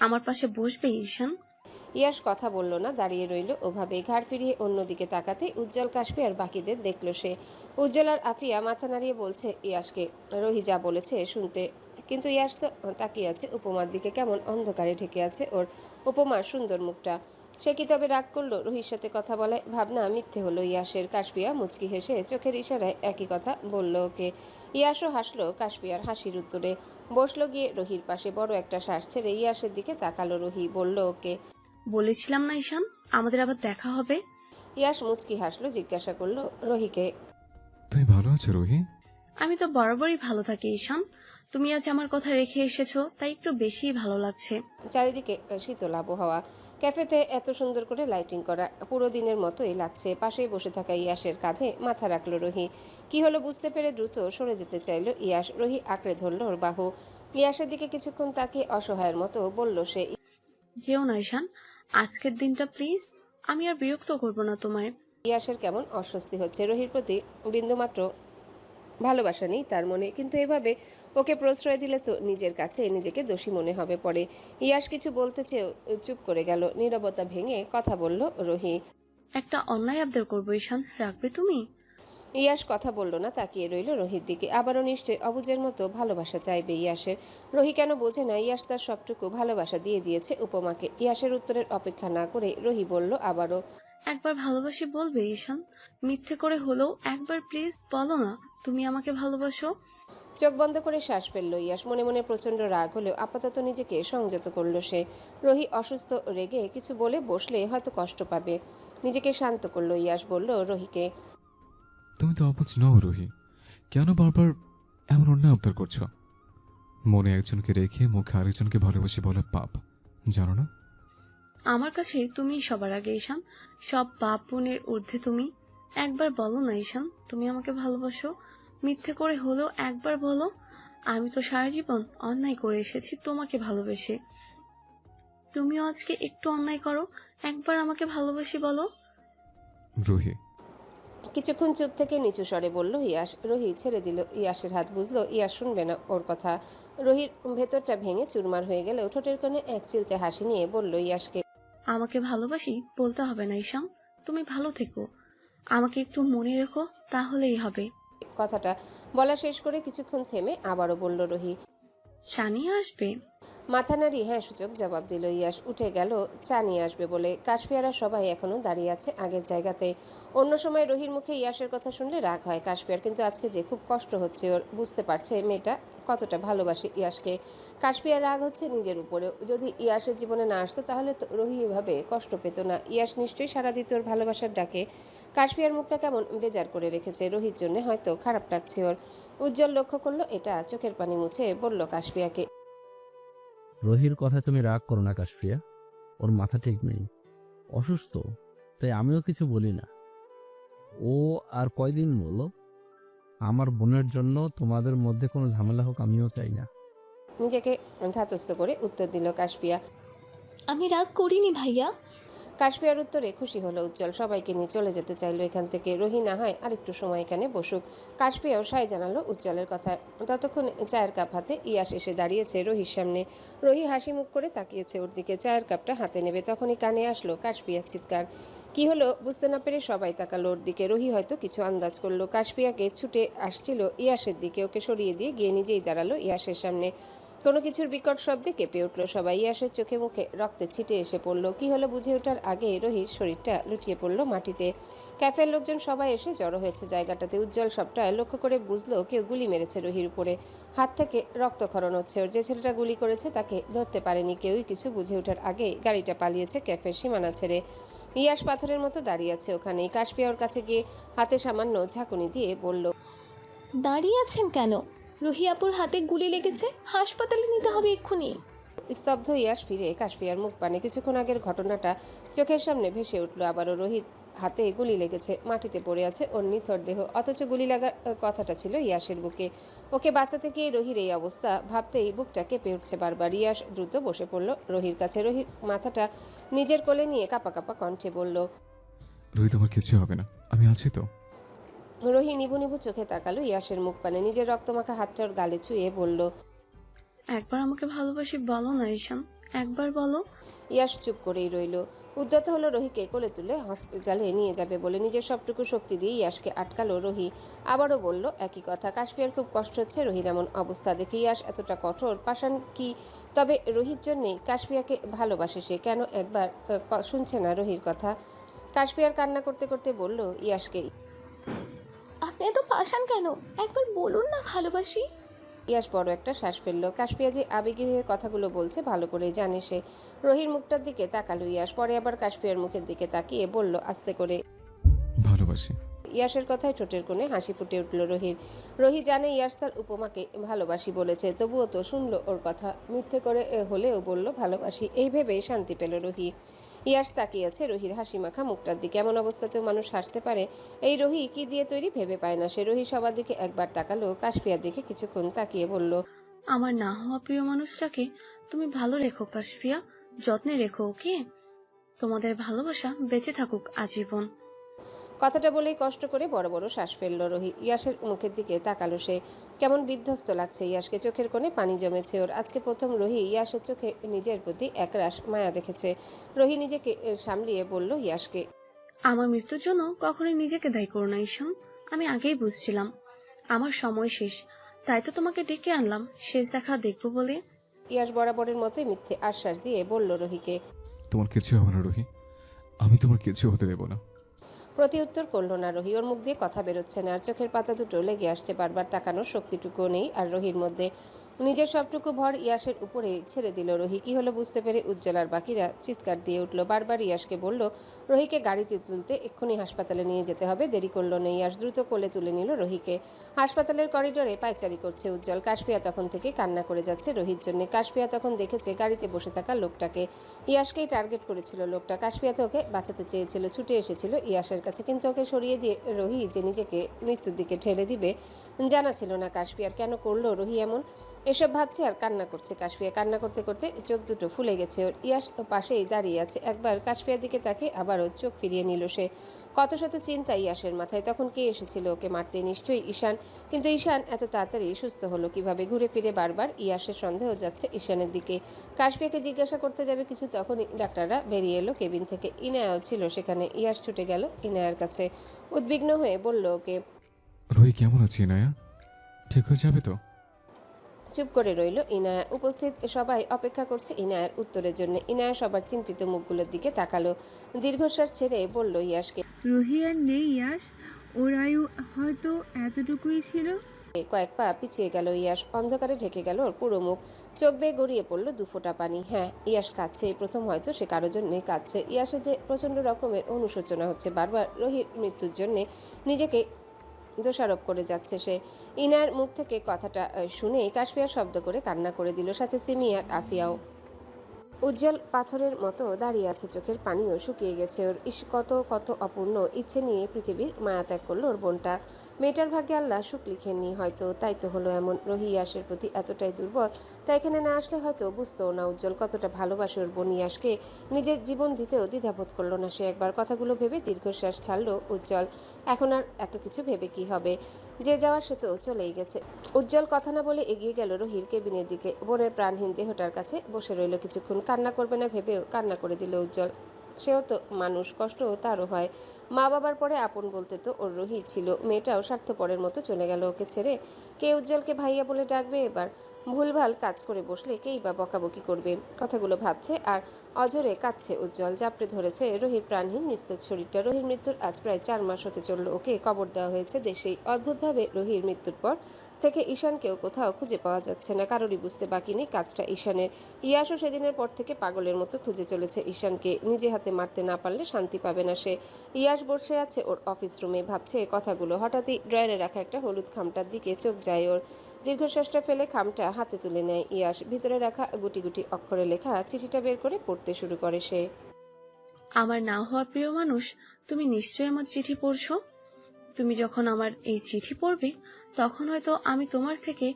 আমার পাশে বসবে ঈশান? ইয়াশ কথা বলল না, দাঁড়িয়ে রইল ওভাবে। ঘাড় ফিরিয়ে অন্যদিকে তাকাতে উজ্জ্বল, কাশফি আর বাকিদের দেখল সে। উজ্জ্বল আর আফিয়া মাথা নাড়িয়ে বলছে ইয়াশকে। রোহি যা বলেছে শুনতে, কিন্তু ইয়াশ তো তাকিয়ে আছে উপমার দিকে, কেমন অন্ধকারে ঢেকে আছে ওর উপমার সুন্দর মুখটা। সে কি তবে রাগ করলো রোহির সাথে কথা বলায়? ভাবনা মিথ্যে হলো ইয়াশের। কাশফিয়া মুচকি হেসে চোখের ইশারায় একই কথা বলল ওকে। ইয়াশও হাসলো কাশফিয়ার হাসির উত্তরে। বসলো গিয়ে রোহির পাশে, বড় একটা শ্বাস ছেড়ে ইয়াশের দিকে তাকালো রোহি। বলল ওকে। বলেছিলাম না ঈশান, আমাদের আবার দেখা হবে? ইয়াশ মুচকি হাসলো, জিজ্ঞাসা করলো রোহিকে। তুমি ভালো আছো রোহি? আমি তো বরাবরই ভালো থাকি ঈশান, তুমি আজ আমার কথা রেখে এসেছো তাই একটু বেশি ভালো লাগছে। চারিদিকে শীতল আবহাওয়া, ক্যাফেতে এত সুন্দর করে লাইটিং করা, পুরো দিনের মতোই লাগছে। পাশেই বসে থাকা ইয়াশের কাঁধে মাথা রাখলো রোহি। কি হলো বুঝতে পেরে দ্রুত সরে যেতে চাইলো ইয়াশ। রোহি আঁকড়ে ধরলো ওর বাহু। ইয়াশের দিকে কিছুক্ষণ তাকিয়ে অসহায়ের মতো বলল সে। যেও না ঈশান, আজকের দিনটা প্লিজ, আমি আর বিরক্ত করবো না তোমায়। ইয়াশের কেমন অস্বস্তি হচ্ছে। রোহির প্রতি বিন্দুমাত্র ভালোবাসা নেই তার মনে, কিন্তু এভাবে ওকে প্রশ্রয় দিলে তো নিজের কাছে নিজেকে দোষী মনে হবে পরে। ইয়াশ কিছু বলতে চেয়েও চুপ করে গেল। নীরবতা ভেঙে কথা বলল রোহি। একটা অন্যায় আবদার করবো ঈশান, রাখবে তুমি? ইয়াশ কথা বলল না, তাকিয়ে রইল রোহির দিকে। আবারও নিশ্চয়ই অবুজের মতো ভালোবাসা চাইবে ইয়াশের। রোহি কেন বোঝে না ইয়াশ তার সবটুকু ভালোবাসা দিয়ে দিয়েছে উপমাকে। ইয়াশের উত্তরের অপেক্ষা না করে রোহি বলল আবারও। একবার ভালোবাসি বলবে ঈশান? মিথ্যে করে হলেও একবার প্লিজ বলো না তুমি আমাকে ভালোবাসো। চোখ বন্ধ করে শ্বাস ফেলল ইয়াশ। মনে মনে প্রচন্ড রাগ হলেও আপাতত নিজেকে সংযত করল সে। রোহি অসুস্থ, রেগে কিছু বলে বসলে হয়তো কষ্ট পাবে। নিজেকে শান্ত করলো ইয়াশ। বলল রোহিকে। তুমি তো অবুঝ নও রোহি, কেন বারবার এমন অন্যায় আবদার করছো? মনে একজনকে রেখে মুখে আরেকজনকে ভালোবাসি বলে পাপ, জানো না? আমার কাছে তুমি সবার আগে ঈশান, সব পাপ পুণ্যের ঊর্ধ্বে তুমি। একবার বলো না ঈশান তুমি আমাকে ভালোবাসো, মিথ্যে করে হলেও একবার বলো। আমি তো সারা জীবন অন্যায় করে এসেছি তোমাকে ভালোবেসে, তুমিও আজকে একটু অন্যায় করো, একবার আমাকে ভালোবাসি বলো। রোহি, কিছুক্ষণ চুপ থেকে নিচু স্বরে বলল ইয়াশ। রোহি ছেড়ে দিল ইয়াশের হাত। বুঝলো ইয়াশ শুনবে না ওর কথা। রোহির ভেতরটা ভেঙে চুরমার হয়ে গেল। ঠোঁটের কোণে এক চিলতে হাসি নিয়ে বলল ইয়াশকে। আমাকে ভালোবাসি বলতে হবে না ঈশান, তুমি ভালো থেকো, আমাকে একটু মনে রেখো, তাহলেই হবে। কথাটা বলা শেষ করে কিছুক্ষণ থেমে আবারও বলল রোহি। চা নিয়ে আসবে? মাথা নাড়িয়ে হ্যাঁ সূচক জবাব দিল ইয়াশ। উঠে গেল চা নিয়ে আসবে বলে। কাশফিয়ারা সবাই এখনো দাঁড়িয়ে আছে আগের জায়গাতে। অন্য সময় রোহির মুখে ইয়াশের কথা শুনলে রাগ হয় কাশফিয়ার, কিন্তু আজকে যে খুব কষ্ট হচ্ছে ওর। বুঝতে পারছে মেয়েটা কতটা ভালোবাসে ইয়াশকে। কাশফিয়ার রাগ হচ্ছে নিজের উপরে। যদি ইয়াশের জীবনে না আসতো তাহলে তো রোহি এভাবে কষ্ট পেত না। ইয়াশ নিশ্চয়ই সারা দিত ওর ভালোবাসার ডাকে। কাশফিয়ার মুখটা কেমন বেজার করে রেখেছে রোহির জন্য, হয়তো খারাপ লাগছে ওর। উজ্জ্বল লক্ষ্য করলো এটা, চোখের পানি মুছে বলল কাশফিয়াকে। রোহির কথা তুমি রাগ করো না কাশফিয়া, ওর মাথা ঠিক নেই, অসুস্থ, তাই আমিও কিছু বলি না। ও আর কয়দিন বলো, আমার বোনের জন্য তোমাদের মধ্যে কোনো ঝামেলা হোক আমিও চাই না। নিজেকে ধাতস্থ করে উত্তর দিল কাশফিয়া। আমি রাগ করিনি ভাইয়া। কাশফিয়ার উত্তরে খুশি হলো উজ্জ্বল। সবাইকে নিয়ে চলে যেতে চাইলো এখান থেকে। রোহি না হয় আরেকটু সময় এখানে বসুক। কাশফিয়াও সায় জানালো উজ্জ্বলের কথা। ততক্ষণ চায়ের কাপ হাতে ইয়াশ এসে দাঁড়িয়েছে রোহির সামনে। রোহি হাসি মুখ করে তাকিয়েছে ওর দিকে। চায়ের কাপটা হাতে নেবে তখনই কানে আসলো কাশফিয়ার চিৎকার। কি হলো বুঝতে না পেরে সবাই তাকালো ওর দিকে। রোহি হয়তো কিছু আন্দাজ করলো। কাশফিয়াকে ছুটে আসছিল ইয়াশের দিকে, ওকে সরিয়ে দিয়ে গিয়ে নিজেই দাঁড়ালো ইয়াশের সামনে। কোনো কিছুর বিকট শব্দে কেঁপে উঠল সবাই। ইয়াশের চোখে মুখে রক্তে ছিটে এসে পড়ল। কি হলো বুঝে ওঠার আগে রোহির শরীরটা লুটিয়ে পড়ল মাটিতে। ক্যাফের লোকজন সবাই এসে জড়ো হয়েছে জায়গাটাতে। উজ্জ্বল সবটা লক্ষ্য করে বুঝলো কেউ গুলি মেরেছে রোহির উপরে। হাত থেকে রক্তক্ষরণ হচ্ছে ওর। যে ছেলেটা গুলি করেছে তাকে ধরতে পারেনি কেউই। কিছু বুঝে ওঠার আগে গাড়িটা পালিয়েছে ক্যাফের সীমানা ছেড়ে। ইয়াশ পাথরের মতো দাঁড়িয়ে আছে ওখানেই। কাশফিয়া ওর কাছে গিয়ে হাতে সামান্য ঝাঁকুনি দিয়ে বলল। দাঁড়িয়ে আছেন কেন? রুহি আপুর হাতে গুলি লেগেছে, হাসপাতালে নিতে হবে এক্ষুনি। স্তব্ধ ইয়াশ ফিরে কাশফিয়ার মুখ পানে। কিছুক্ষণ আগের ঘটনাটা চোখের সামনে ভেসে উঠল আবারও। রোহিত হাতে গুলি লেগেছে, মাটিতে পড়ে আছে ওর নিথর দেহ, অথচ গুলি লাগার কথাটা ছিল ইয়াশের বুকে। ওকে বাঁচাতে গিয়ে রোহির এই অবস্থা ভাবতেই বুকটা কেঁপে উঠছে বারবার। ইয়াশ দ্রুত বসে পড়ল রোহির কাছে। রোহির মাথাটা নিজের কোলে নিয়ে কাঁপা কাঁপা কণ্ঠে বলল। রোহি তোমার কিছু হবে না, আমি আছি তো। রোহি নিভু নিভু চোখে তাকালো ইয়াশের মুখ পানে। নিজের রক্তমাখা হাতটা ওর গালে ছুঁয়ে বলল। একবার আমাকে ভালোবাসি বলো না ঈশান, একবার বলো। ইয়াশ চুপ করেই রইল। উদ্যত হলো রোহিকে কোলে তুলে হসপিটালে নিয়ে যাবে বলে নিজের সবটুকু শক্তি দিয়ে ইয়াশকে আটকালো রোহি। আবারও বলল একই কথা। কাশফিয়ার খুব কষ্ট হচ্ছে রোহির এমন অবস্থা দেখে। ইয়াশ এতটা কঠোর পাষাণ কি তবে রোহির জন্যেই? কাশফিয়াকে ভালোবাসে সে, কেন একবার শুনছে না রোহির কথা? কাশফিয়ার কান্না করতে করতে বলল ইয়াশকে। আপনি এত পাষাণ কেন? একবার বলুন না ভালোবাসি। ইয়াশ বড় একটা শ্বাস ফেললো। কাশফিয়া যে আবেগী হয়ে কথাগুলো বলছে ভালো করেই জানে সে। রোহির মুখটার দিকে তাকালো ইয়াশ, পরে আবার কাশফিয়ার মুখের দিকে তাকিয়ে বলল আস্তে করে। ভালোবাসি। ইয়াশের কথায় ঠোঁটের কোণে হাসি ফুটে উঠল রোহির। রোহি জানে ইয়াশ তার উপমাকে ভালোবাসি বলেছে, তবুও তো শুনলো ওর কথা। মিথ্যে করে হলেও বলল ভালোবাসি, এই ভেবেই শান্তি পেল রোহি। ইয়াশ তাকিয়েছে রোহির হাসি মাখা মুখটার দিকে। এমন অবস্থাতেও মানুষ হাসতে পারে, এই রোহি কি দিয়ে তৈরি ভেবে পায় না সে। রোহি সবার দিকে একবার তাকালো, কাশফিয়ার দিকে কিছুক্ষণ তাকিয়ে বলল, আমার না হওয়া প্রিয় মানুষটাকে তুমি ভালো রেখো কাশফিয়া, যত্নে রেখো ওকে। তোমাদের ভালোবাসা বেঁচে থাকুক আজীবন। কথাটা বলেই কষ্ট করে বড় বড় শ্বাস ফেলল রোহি। ইয়াশের মুখের দিকে তাকালো সে। কেমন বিধ্বস্ত লাগছে ইয়াশকে, চোখের কোণে পানি জমেছে ওর। আজকে প্রথম রোহি ইয়াশের চোখে নিজের প্রতি একরাশ মায়া দেখেছে। রোহি নিজেকে সামলিয়ে বলল ইয়াশকে, আমার মৃত্যুর জন্য কখনোই নিজেকে দায়ী করো না ঈশান। আমি আগেই বুঝছিলাম আমার সময় শেষ, তাই তো তোমাকে ডেকে আনলাম শেষ দেখা দেখবো বলে। ইয়াশ বরাবরের মতোই মিথ্যে আশ্বাস দিয়ে বলল রোহিকে। তোমার কিছু হবে না রোহি, আমি তোমার কিছু হতে দেব না। প্রতি উত্তর করলো না রোহি। ওর মুখ দিয়ে কথা বেরোচ্ছে না, আর চোখের পাতা দুটো লেগে আসছে, বারবার তাকানোর শক্তিটুকুও নেই আর রোহির মধ্যে। নিজের সবটুকু ভর ইয়াশের উপরে ছেড়ে দিল রোহি। কি হলো বুঝতে পেরে উজ্জ্বল আর বাকিরা চিৎকার দিয়ে উঠল। বারবার ইয়াশকে বলল রোহিকে গাড়িতে তুলতে, এক্ষুনি হাসপাতালে নিয়ে যেতে হবে। দেরি করলো না ইয়াশ, দ্রুত কোলে তুলে নিল রোহিকে। হাসপাতালের করিডোরে পায়চারি করছে উজ্জ্বল। কাশফিয়া তখন থেকে কান্না করে যাচ্ছে রোহির জন্য। কাশফিয়া তখন দেখেছে গাড়িতে বসে থাকা লোকটাকে। ইয়াশকেই টার্গেট করেছিল লোকটা। কাশফিয়া তো ওকে বাঁচাতে চেয়েছিল, ছুটে এসেছিল ইয়াশের কাছে, কিন্তু ওকে সরিয়ে দিয়ে রোহি যে নিজেকে মৃত্যুর দিকে ঠেলে দিবে জানা ছিল না কাশফিয়ার। কেন করলো রোহি এমন? এসব ভাবছে আর কান্না করছে কাশফিয়া। কান্না করতে করতে চোখ দুটো ফুলে গেছে ওর। ইয়াশ পাশেই দাঁড়িয়ে আছে। একবার কাশফিয়ার দিকে তাকে আবারও চোখ ফিরিয়ে নিল সে। কত শত চিন্তা ইয়াশের মাথায়। তখন কে এসেছিল ওকে মারতে? নিশ্চয়ই ঈশান। কিন্তু ঈশান এত তাড়াতাড়ি সুস্থ হলো কিভাবে? ঘুরে ফিরে বারবার ইয়াশের সন্দেহ যাচ্ছে ঈশানের দিকে। কাশফিয়াকে জিজ্ঞাসা করতে যাবে কিছু, তখনই ডাক্তাররা বেরিয়ে এলো কেবিন থেকে। ইনায়াও ছিল সেখানে। ইয়াশ ছুটে গেল ইনায়ার কাছে, উদ্বিগ্ন হয়ে বলল ওকে। রোহি কেমন আছে ইনায়া? ঠিক হয়ে যাবে তো? চুপ করে রইল ইনায়া। উপস্থিত সবাই অপেক্ষা করছে ইনায়ার উত্তরের জন্য। ইনায়া সবার চিন্তিত মুখগুলোর দিকে তাকালো, দীর্ঘশ্বাস ছেড়ে বলল ইয়াশকে। রোহি আর নেই ইয়াশ, ওর আয়ু হয়তো এতটুকুই ছিল। কয়েক পা পিছিয়ে গেল ইয়াশ। অন্ধকারে ঢেকে গেল ওর পুরো মুখ। চোখ বেয়ে গড়িয়ে পড়ল দুফোঁটা পানি। হ্যাঁ, ইয়াশ কাঁদছে। এই প্রথম হয়তো সে কারোর জন্যই কাঁদছে। ইয়াশের যে প্রচন্ড রকমের অনুশোচনা হচ্ছে। বারবার রোহির মৃত্যুর জন্যে নিজেকে দোষারোপ করে যাচ্ছে সে। ইনার মুখ থেকে কথাটা শুনেই কাশফিয়া শব্দ করে কান্না করে দিল, সাথে সিমি আর আফিয়াও। উজ্জ্বল পাথরের মতো দাঁড়িয়ে আছে, চোখের পানিও শুকিয়ে গেছে ওর। ইস, কত কত অপূর্ণ ইচ্ছে নিয়ে পৃথিবীর মায়া ত্যাগ করলো ওর বোনটা। মেয়েটার ভাগ্যে আল্লাহ সুখ লিখেননি হয়তো, তাই তো হলো এমন। রোহি ইয়াশের প্রতি এতটাই দুর্বল, তাই এখানে না আসলে হয়তো বুঝতেও না উজ্জ্বল কতটা ভালোবাসে ওর বোন ইয়াশকে। নিজের জীবন দিতেও দ্বিধাবোধ করলো না সে একবার। কথাগুলো ভেবে দীর্ঘশ্বাস ছাড়লো উজ্জ্বল। এখন আর এত কিছু ভেবে কি হবে? যে যাওয়ার সে তো চলেই গেছে। উজ্জ্বল কথা না বলে এগিয়ে গেল রোহির কেবিনের দিকে। বোনের প্রাণহীন দেহটার কাছে বসে রইল কিছুক্ষণ। কান্না করবে না ভেবেও কান্না করে দিল উজ্জ্বল। সেও তো মানুষ, কষ্ট তারও হয়। মা বাবার পরে আপন বলতে তো ওর রোহি ছিল। মেয়েটাও স্বার্থপরের মতো চলে গেল ওকে ছেড়ে। কে উজ্জ্বলকে ভাইয়া বলে ডাকবে এবার? ভুলভাল কাজ করে বসলে কেই বা বকাবকি করবে? কথাগুলো ভাবছে আর অঝরে কাঁদছে উজ্জ্বল। জাপড়ে ধরেছে রোহির প্রাণহীন নিস্তেজ শরীরটা। রোহির মৃত্যুর আজ প্রায় 4 মাস হতে চলল। ওকে কবর দেওয়া হয়েছে দেশেই। অদ্ভুতভাবে রোহির মৃত্যুর পর থেকে ঈশানকেও কোথাও খুঁজে পাওয়া যাচ্ছে না। কারোরই বুঝতে বাকি নেই কাজটা ঈশানের। ইয়াশও সেদিনের পর থেকে পাগলের মতো খুঁজে চলেছে ঈশানকে। নিজে হাতে মারতে না পারলে শান্তি পাবে না সে। ইয়াশ বসে আছে ওর অফিস রুমে, ভাবছে কথাগুলো। হঠাৎই ড্রয়ারে রাখা একটা হলুদ খামটার দিকে চোখ যায় ওর। দীর্ঘশ্বাসটা ফেলে খামটা হাতে তুলে নেয় ইয়াশ। ভিতরে রাখা গুটি গুটি অক্ষরে লেখা চিঠিটা বের করে পড়তে শুরু করে সে। আমার না হওয়া প্রিয় মানুষ, তুমি নিশ্চয়ই আমার চিঠি পড়ছো। তুমি যখন আমার এই চিঠি পড়বে তখন হয়তো আমি তোমার থেকে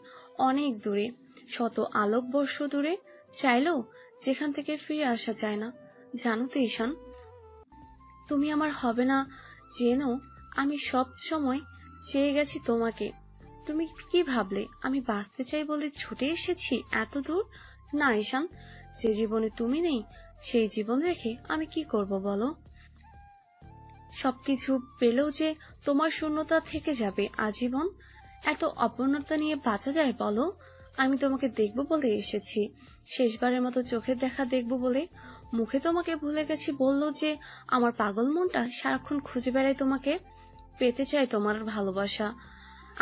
অনেক দূরে, শত আলোকবর্ষ দূরে, চাইলেও যেখান থেকে ফিরে আসা যায় না। জানো তো ঈশান, তুমি আমার হবে না জেনেও আমি সব সময় চেয়ে গেছি তোমাকে। তুমি কি ভাবলে আমি বাঁচতে চাই বলে ছুটে এসেছি এত দূর? না ঈশান, যে জীবনে তুমি নেই সেই জীবন রেখে আমি কি করব বলো? সবকিছু পেলেও যে তোমার শূন্যতা থেকে যাবে আজীবন। এত অপূর্ণতা নিয়ে বাঁচা যায় বলো? আমি তোমাকে দেখবো বলে এসেছি, শেষবারের মতো চোখের দেখা দেখবো বলে। মুখে তোমাকে ভুলে গেছি বললো যে আমার পাগল মনটা সারাক্ষণ খুঁজে বেড়ায় তোমাকে, পেতে চায় তোমার ভালোবাসা।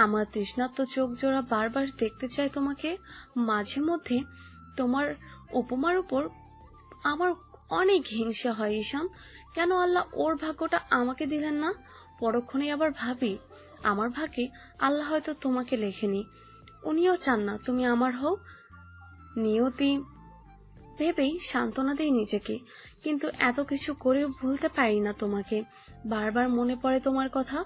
আমার তৃষ্ণার্ত চোখ জোড়া বারবার দেখতে চায় তোমাকে। মাঝে মধ্যে তোমার উপমার উপর আমার অনেক হিংসা হয় ঈশান। কেন আল্লাহ ওর ভাগ্যটা আমাকে দিলেন না? পরক্ষণে আবার ভাবি আমার ভাগ্যে আল্লাহ হয়তো তোমাকে লেখেনি, উনিও চান না তুমি আমার হও। নিয়তি ভেবেই সান্ত্বনা দেই নিজেকে, কিন্তু এত কিছু করেও ভুলতে পারি না তোমাকে। বারবার মনে পড়ে তোমার কথা।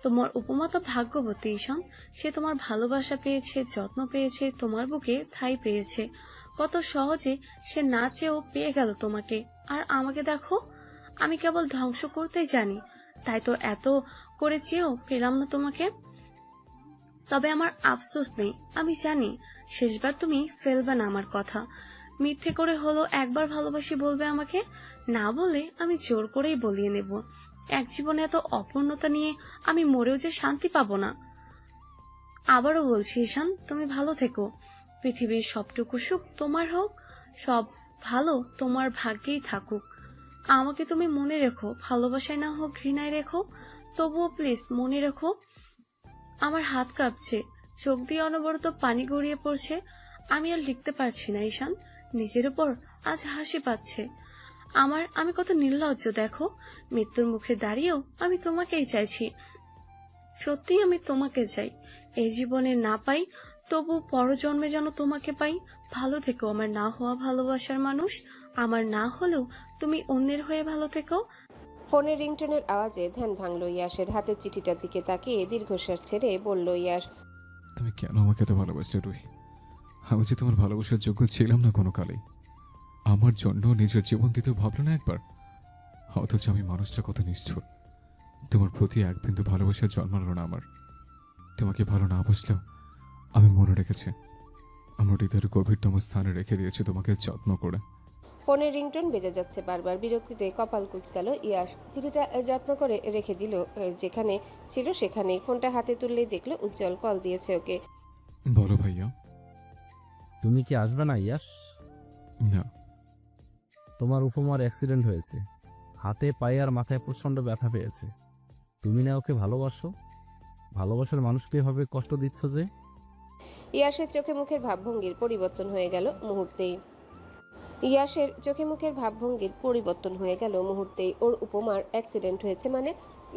তোমার উপমা তো ভাগ্যবতী ঈশান, সে তোমার ভালোবাসা পেয়েছে, যত্ন পেয়েছে, তোমার বুকে ঠাঁই পেয়েছে। কত সহজে সে না চেয়েও পেয়ে গেল তোমাকে। আর আমাকে দেখো, আমি কেবল ধ্বংস করতেই জানি, তাই তো এত করে চেয়েও পেলাম না তোমাকে। তবে আমার আফসোস নেই, আমি জানি শেষবার তুমি ফেলবে না আমার কথা। মিথ্যে করে হলো একবার ভালোবাসি বলবে আমাকে, না বলে আমি জোর করেই বলিয়ে নেব। এক জীবনে এত অপূর্ণতা নিয়ে আমি মরেও যে শান্তি পাবো না। আবারও বলছি ঈশান, তুমি ভালো থেকো। পৃথিবীর সবটুকু সুখ তোমার হোক, সব ভালো তোমার ভাগ্যেই থাকুক। আমাকে তুমি মনে রেখো, ভালোবাসায় না হোক ঘৃণায় রেখো, তবুও প্লিজ মনে রেখো। আমার হাত কাঁপছে, চোখ দিয়ে অনবরত পানি গড়িয়ে পড়ছে। আমি আর লিখতে পারছি না ঈশান, নিজের উপর আজ হাসি পাচ্ছে আমি কত নির্লজ্জ দেখো। মৃত্যুর মুখে দাঁড়িয়েও আমি তোমাকেই চাইছি, সত্যি আমি তোমাকে চাই। এই জীবনে না পাই তবু পরজন্মে যেন তোমাকে পাই। ভালো থেকো আমার না হওয়া ভালোবাসার মানুষ, আমার না হলেও তুমি অন্যের হয়ে ভালো থেকো। ফোনের রিংটোনের আওয়াজে ধ্যান ভাঙল ইয়াসের। হাতের চিঠিটার দিকে তাকিয়ে দীর্ঘশ্বাস ছেড়ে বলল ইয়াস, তুমি কেন আমাকে এত ভালোবাসলে রুহি? আমি যে তোমার ভালোবাসার যোগ্য ছিলাম না কোনো কালেই। আমার জন্য নিজের জীবন দিতেও ভাবলে না একবার। অথচ আমি মানুষটা কত নিষ্ঠুর। তোমার প্রতি এক বিন্দু ভালোবাসা জন্মালো না আমার। তোমাকে ভালো না বাসলেও আমি মনে রেখেছি, আমার হৃদয়ের গভীরতম স্থানে রেখে দিয়েছি তোমাকে যত্ন করে। ফোনের রিংটোন বেজে যাচ্ছে বারবার। বিরক্তিতে কপাল কুঁচকাল ইয়াস। চিঠিটা যত্ন করে রেখে দিল যেখানে ছিল সেখানেই। ফোনটা হাতে তুললেই দেখলো উজ্জ্বল কল দিয়েছে ওকে। বলো ভাইয়া। তুমি কি আসবে না ইয়াস? না। তোমার উপমার অ্যাক্সিডেন্ট হয়েছে, হাতে পায়ে আর মাথায় প্রচণ্ড ব্যথা পেয়েছে। তুমি না ওকে ভালোবাসো? ভালোবাসার মানুষকে এভাবে কষ্ট দিচ্ছ যে? ইয়াসের চোখে মুখের ভাবভঙ্গির পরিবর্তন হয়ে গেল মুহূর্তেই। ওর উপমার অ্যাক্সিডেন্ট হয়েছে মানে?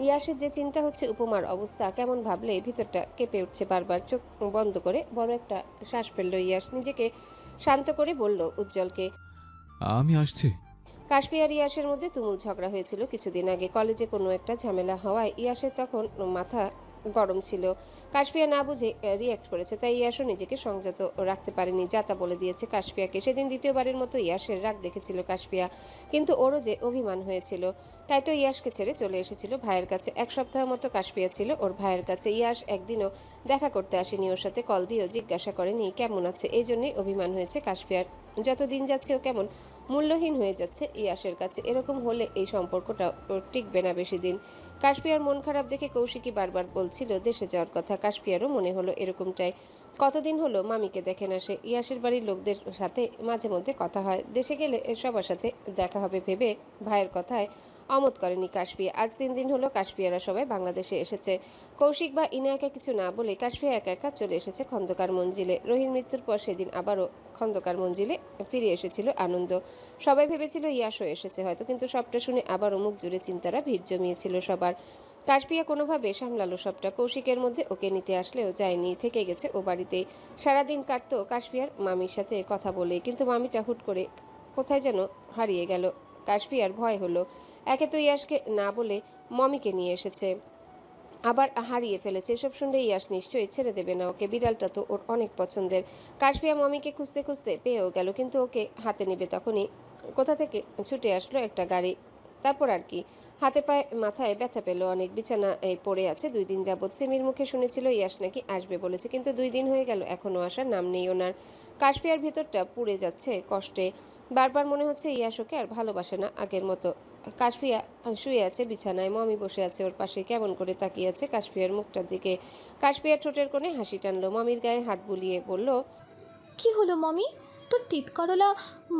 ইয়াসের যে চিন্তা হচ্ছে উপমার অবস্থা কেমন ভাবলে ভিতরটা কেঁপে উঠছে বারবার। চোখ বন্ধ করে বড় একটা শ্বাস ফেললো ইয়াস। নিজেকে শান্ত করে বলল উজ্জ্বলকে, আমি আসছি। কাশফি আর ইয়াসের মধ্যে তুমুল ঝগড়া হয়েছিল কিছুদিন আগে। কলেজে কোনো একটা ঝামেলা হওয়ায় ইয়াসের তখন মাথা গরম ছিল। কাশফিয়া না বুঝে রিয়াক্ট করেছে, তাই ইয়াসও নিজেকে সংযত রাখতে পারেনি, যা তা বলে দিয়েছে কাশফিয়াকে। সেদিন দ্বিতীয়বারের মতো ইয়াসের রাগ দেখেছিল কাশফিয়া, কিন্তু ওরও যে অভিমান হয়েছিল। তাই তো ইয়াসকে ছেড়ে চলে এসেছিল ভাইয়ের কাছে। এক সপ্তাহ মতো কাশফিয়া ছিল ওর ভাইয়ের কাছে। ইয়াস একদিনও দেখা করতে আসেনি ওর সাথে, কল দিয়েও জিজ্ঞাসা করেনি কেমন আছে। এই জন্যই অভিমান হয়েছে কাশফিয়ার। যত দিন যাচ্ছে ও কেমন মূল্যহীন হয়ে যাচ্ছে ইয়াসের কাছে। এরকম হলে এই সম্পর্কটা টিকবে না বেশি দিন। কাশফিয়ার মন খারাপ দেখে কৌশিকী বারবার বলছিল দেশে যাওয়ার কথা। কাশফিয়ারও মনে হলো এরকমটাই। কতদিন হলো মামিকে দেখে না সে। ইয়াসের বাড়ির লোকদের সাথে মাঝে মধ্যে কথা হয়, দেশে গেলে সবার সাথে দেখা হবে ভেবে ভাইয়ের কথায় অমত করেনি কাশফিয়া। আজ 3 দিন হলো কাশফিয়ারা সবাই বাংলাদেশে এসেছে। কৌশিক বা ইনায়াকে কিছু না বলে কাশফিয়া একা একা চলে এসেছে খন্দকার মঞ্জিলে। রহির মৃত্যুর পর সেদিন আবারও খন্দকার মঞ্জিলে ফিরে এসেছিল আনন্দ। সবাই ভেবেছিল ইয়াসও এসেছে হয়তো, কিন্তু সবটা শুনে আবারও মুখ জুড়ে চিন্তারা ভিড় জমিয়েছিল সবার। কাশফিয়া কোনোভাবে সামলালো সবটা। কৌশিকের মধ্যে ওকে নিতে আসলেও যায়নি, থেকে গেছে ও বাড়িতেই। সারাদিন কাটতো কাশফিয়ার মামির সাথে কথা বলে, কিন্তু মামিটা হুট করে কোথায় যেন হারিয়ে গেল। কাশফিয়ার ভয় হলো, একে তো ইয়াসকে না বলে মমিকে নিয়ে এসেছে, আবার হারিয়ে ফেলেছে। এসব শুনলে ইয়াস নিশ্চয়ই ছেড়ে দেবে না ওকে। বিড়ালটা তো ওর অনেক পছন্দের। কাশফিয়া মমিকে খুঁজতে খুঁজতে পেয়েও গেল, কিন্তু ওকে হাতে নেবে তখনই কোথা থেকে ছুটে আসলো একটা গাড়ি। তারপর আর কি, হাতে পায়ে মাথায় ব্যথা পেল অনেক, বিছানায় পড়ে আছে 2 দিন যাবৎ। সিমির মুখে শুনেছিল ইয়াস নাকি আসবে বলেছে, কিন্তু 2 দিন হয়ে গেল এখনো আসার নাম নেই ওনার। কাশফিয়ার ভিতরটা পুড়ে যাচ্ছে কষ্টে, বারবার মনে হচ্ছে ইয়াস ওকে আর ভালোবাসে না আগের মতো। কাশফিয়া শুয়ে আছে বিছানায়, মমি বসে আছে ওর পাশে, কেমন করে তাকিয়ে আছে কাশফিয়ার মুখটার দিকে। কাশফিয়ার ঠোঁটের কোণে হাসি টানলো, মমির গায়ে হাত বুলিয়ে বলল, কি হলো মমি, তোর তিত করলা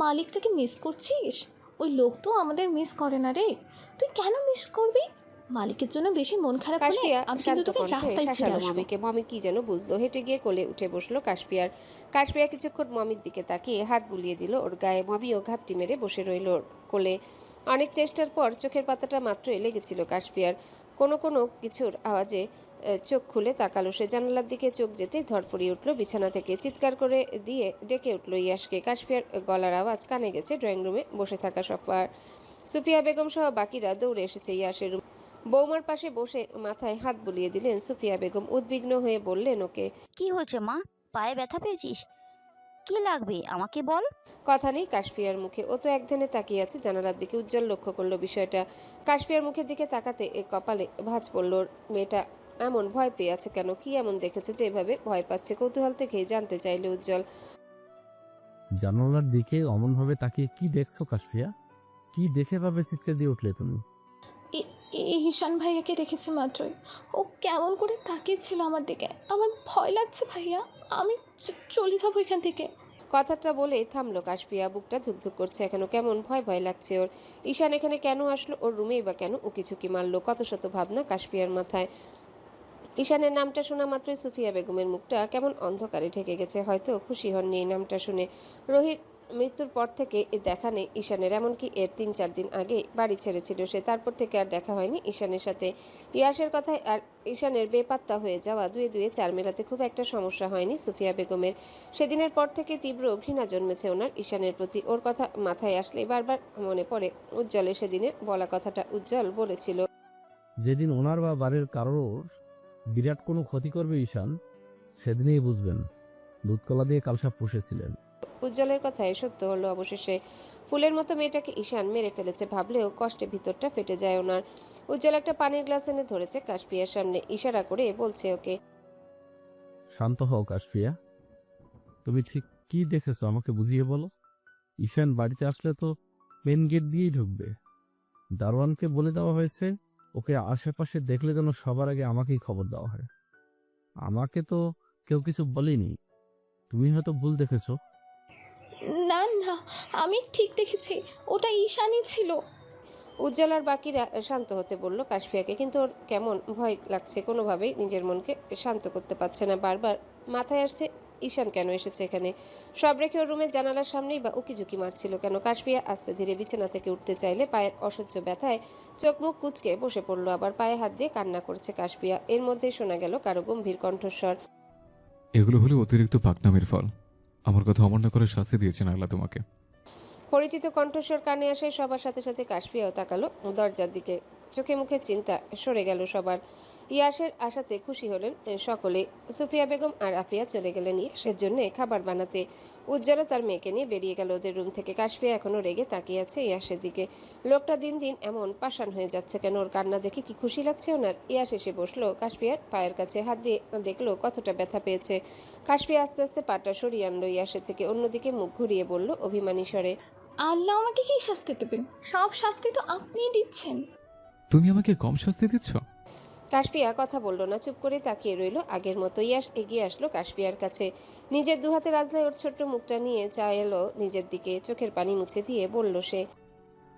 মালিকটাকে মিস করছিস? ওই লোক তো আমাদের মিস করে না রে, তুই কেন মিস করবি? মালিকের জন্য বেশি মন খারাপ হলে কাশফিয়া আমি কিন্তু শান্ত তোকে কণ্ঠে রাস্তায় ছেড়ে শাসালো আসবো। মমিকে। মমি কি যেন বুঝলো, হেঁটে গিয়ে কোলে উঠে বসলো কাশফিয়ার। কাশফিয়া কিছুক্ষণ মমির দিকে তাকিয়ে হাত বুলিয়ে দিল ওর গায়ে, মমিও ঘাপটি মেরে বসে রইল ওর কোলে। অনেক চেষ্টার পর চোখের পাতাটা মাত্রই লেগেছিল কাশফিয়ার, কোনো কোনো কিছুর আওয়াজে চোখ খুলে তাকালো সে। জানালার দিকে চোখ যেতে ধরফড়িয়ে উঠল বিছানা থেকে, চিৎকার করে দিয়ে ডেকে উঠল ইয়াসকে। কাশফিয়ার গলার আওয়াজ কানে গেছে ড্রয়িং রুমে বসে থাকা সুফিয়া বেগম সহ বাকিরা দৌড়ে এসেছে ইয়াসের রুম। বৌমার পাশে বসে মাথায় হাত বুলিয়ে দিলেন সুফিয়া বেগম, উদ্বিগ্ন হয়ে বললেন ওকে। কি হয়েছে মা, পায়ে ব্যথা পেয়েছিস? কি লাগবে আমাকে বল। কথা নেই কাশফিয়ার মুখে, ও তো একধানে তাকিয়ে আছে জানালার দিকে। উজ্জ্বল লক্ষ্য করলো বিষয়টা, কাশফিয়ার মুখের দিকে তাকাতে কপালে ভাঁজ পড়ল ওর। মেয়েটা এমন ভয় পেয়ে আছে কেন, কি এমন দেখেছে যে এভাবে ভয় পাচ্ছে? কৌতূহল থেকেই জানতে চাইলে উজ্জ্বল। জানালার দিকে অমনভাবে তাকিয়ে কি দেখছো কাশফিয়া? কি দেখে ভাবে চিৎকার দিয়ে উঠলে তুমি? এই ঈশান ভাইয়াকে দেখেছি মাত্রই, ও কেমন করে তাকিয়েছিল আমার দিকে। আমার ভয় লাগছে ভাইয়া, আমি চলে যাবো এখান থেকে। কথাটা বলে থামলো কাশফিয়া, বুকটা ধুকধুক করছে এখনো, কেমন ভয় ভয় লাগছে ওর। ঈশান এখানে কেন আসলো, ওর রুমেই বা কেন? ও কিছু কি মারলো? কত শত ভাবনা কাশফিয়ার মাথায়। ঈশানের নামটা শোনা মাত্রই সুফিয়া বেগমের মুখটা কেমন অন্ধকারে ঢেকে গেছে, হয়তো খুশি হননি এই নামটা শুনে। রোহিত মৃত্যুর পর থেকে দেখা নেই ঈশানের, এমনকি এর 3-4 দিন আগে বাড়ি ছেড়েছিল সে, তারপর থেকে আর দেখা হয়নি ঈশানের সাথে। ইয়াসের কথায় আর ঈশানের বেপাত্তা হয়ে যাওয়া, দুয়ে দুয়ে 4 মেলাতে খুব একটা সমস্যা হয়নি সুফিয়া বেগমের। সেদিনের পর থেকে তীব্র ঘৃণা জন্মেছে ওনার ঈশানের প্রতি। ওর কথা মাথায় আসলে বারবার মনে পড়ে উজ্জ্বলের সেদিনে বলা কথাটা। উজ্জ্বল বলেছিল, যেদিন ওনার বা বাড়ির কারোর বিরাট কোনো ক্ষতি করবে ঈশান, সেদিনেই বুঝবেন দুধকলা দিয়ে কালসাপ পুষেছিলেন। উজ্জ্বলের কথায় সত্য হলো অবশেষে। ফুলের মতো মেয়েটাকে ঈশান মেরে ফেলেছে ভাবলেও কষ্টে ভিতরটা ফেটে যায় ওনার। উজ্জ্বল একটা পানির গ্লাস এনে ধরেছে কাশফিয়ার সামনে, ইশারা করে বলছে ওকে। শান্ত হও কাশফিয়া, তুমি ঠিক কি দেখেছো আমাকে বুঝিয়ে বলো। ঈশান বাড়িতে আসলে তো মেন গেট দিয়েই ঢুকবে। দারোয়ানকে বলে দেওয়া হয়েছে ওকে আশেপাশে দেখলে যেন সবার আগে আমাকেই খবর দেওয়া হয়। আমাকে তো কেউ কিছু বলেনি, তুমি হয়তো ভুল দেখেছো। না না, আমি ঠিক দেখেছি, ওটা ঈশানই ছিল। উজ্জ্বল আর বাকিরা শান্ত হতে বলল কাশফিয়াকে, কিন্তু ওর কেমন ভয় লাগছে, কোনোভাবেই নিজের মনকে শান্ত করতে পারছে না। বারবার মাথায় আসছে ঈশান কেন এসেছে এখানে, সব রেখে ওর রুমের জানালার সামনেই বা উকিঝুঁকি মারছিল কেন। কাশফিয়া আস্তে ধীরে বিছানা থেকে উঠতে চাইলে পায়ের অসহ্য ব্যথায় চোখ মুখ কুঁচকে বসে পড়লো, আবার পায়ে হাত দিয়ে কান্না করছে কাশফিয়া। এর মধ্যেই শোনা গেল কারো গম্ভীর কণ্ঠস্বর। এগুলো হলো অতিরিক্ত পাকনামের ফল। আমার কথা অমান্য করে শাস্তি দিয়েছেন আল্লাহ তোমাকে। পরিচিত কণ্ঠস্বর কানে আসে সবার, সাথে সাথে কাশফিয়াও তাকালো দরজার দিকে। চোখে মুখে চিন্তা সরে গেল সবার। ইয়াসের আশাতে খুশি হলেন সকলে। সুফিয়া বেগম আর আফিয়া চলে গেলেন ইয়াসের জন্য খাবার বানাতে। উজ্জ্বল তার মেয়েকে নিয়ে বেরিয়ে গেল ওদের রুম থেকে। কাশফিয়া এখনো রেগে তাকিয়ে আছে ইয়াসের দিকে। লোকটা দিন দিন এমন পাষাণ হয়ে যাচ্ছে কেন, ওর কান্না দেখে কি খুশি লাগছে ওনার? ইয়াস এসে বসলো কাশফিয়ার পায়ের কাছে, হাত দিয়ে দেখলো কতটা ব্যথা পেয়েছে। কাশফিয়া আস্তে আস্তে পাটা সরিয়ে আনলো ইয়াসের থেকে, অন্যদিকে মুখ ঘুরিয়ে বলল অভিমানী স্বরে, আল্লাহ আমাকে কি শাস্তি দেবেন? সব শাস্তি তো আপনিই দিচ্ছেন। তুমি আমাকে কম শাস্তি দিচ্ছ? কাশফিয়া কথা বলল না, চুপ করে তাকিয়ে রইল আগের মতো। ইয়াস এগিয়ে আসলো কাশফিয়ার কাছে, নিজের দুহাতে রাজলায় ওর ছোট্ট মুখটা নিয়ে চা এলো নিজের দিকে, চোখের পানি মুছে দিয়ে বলল সে,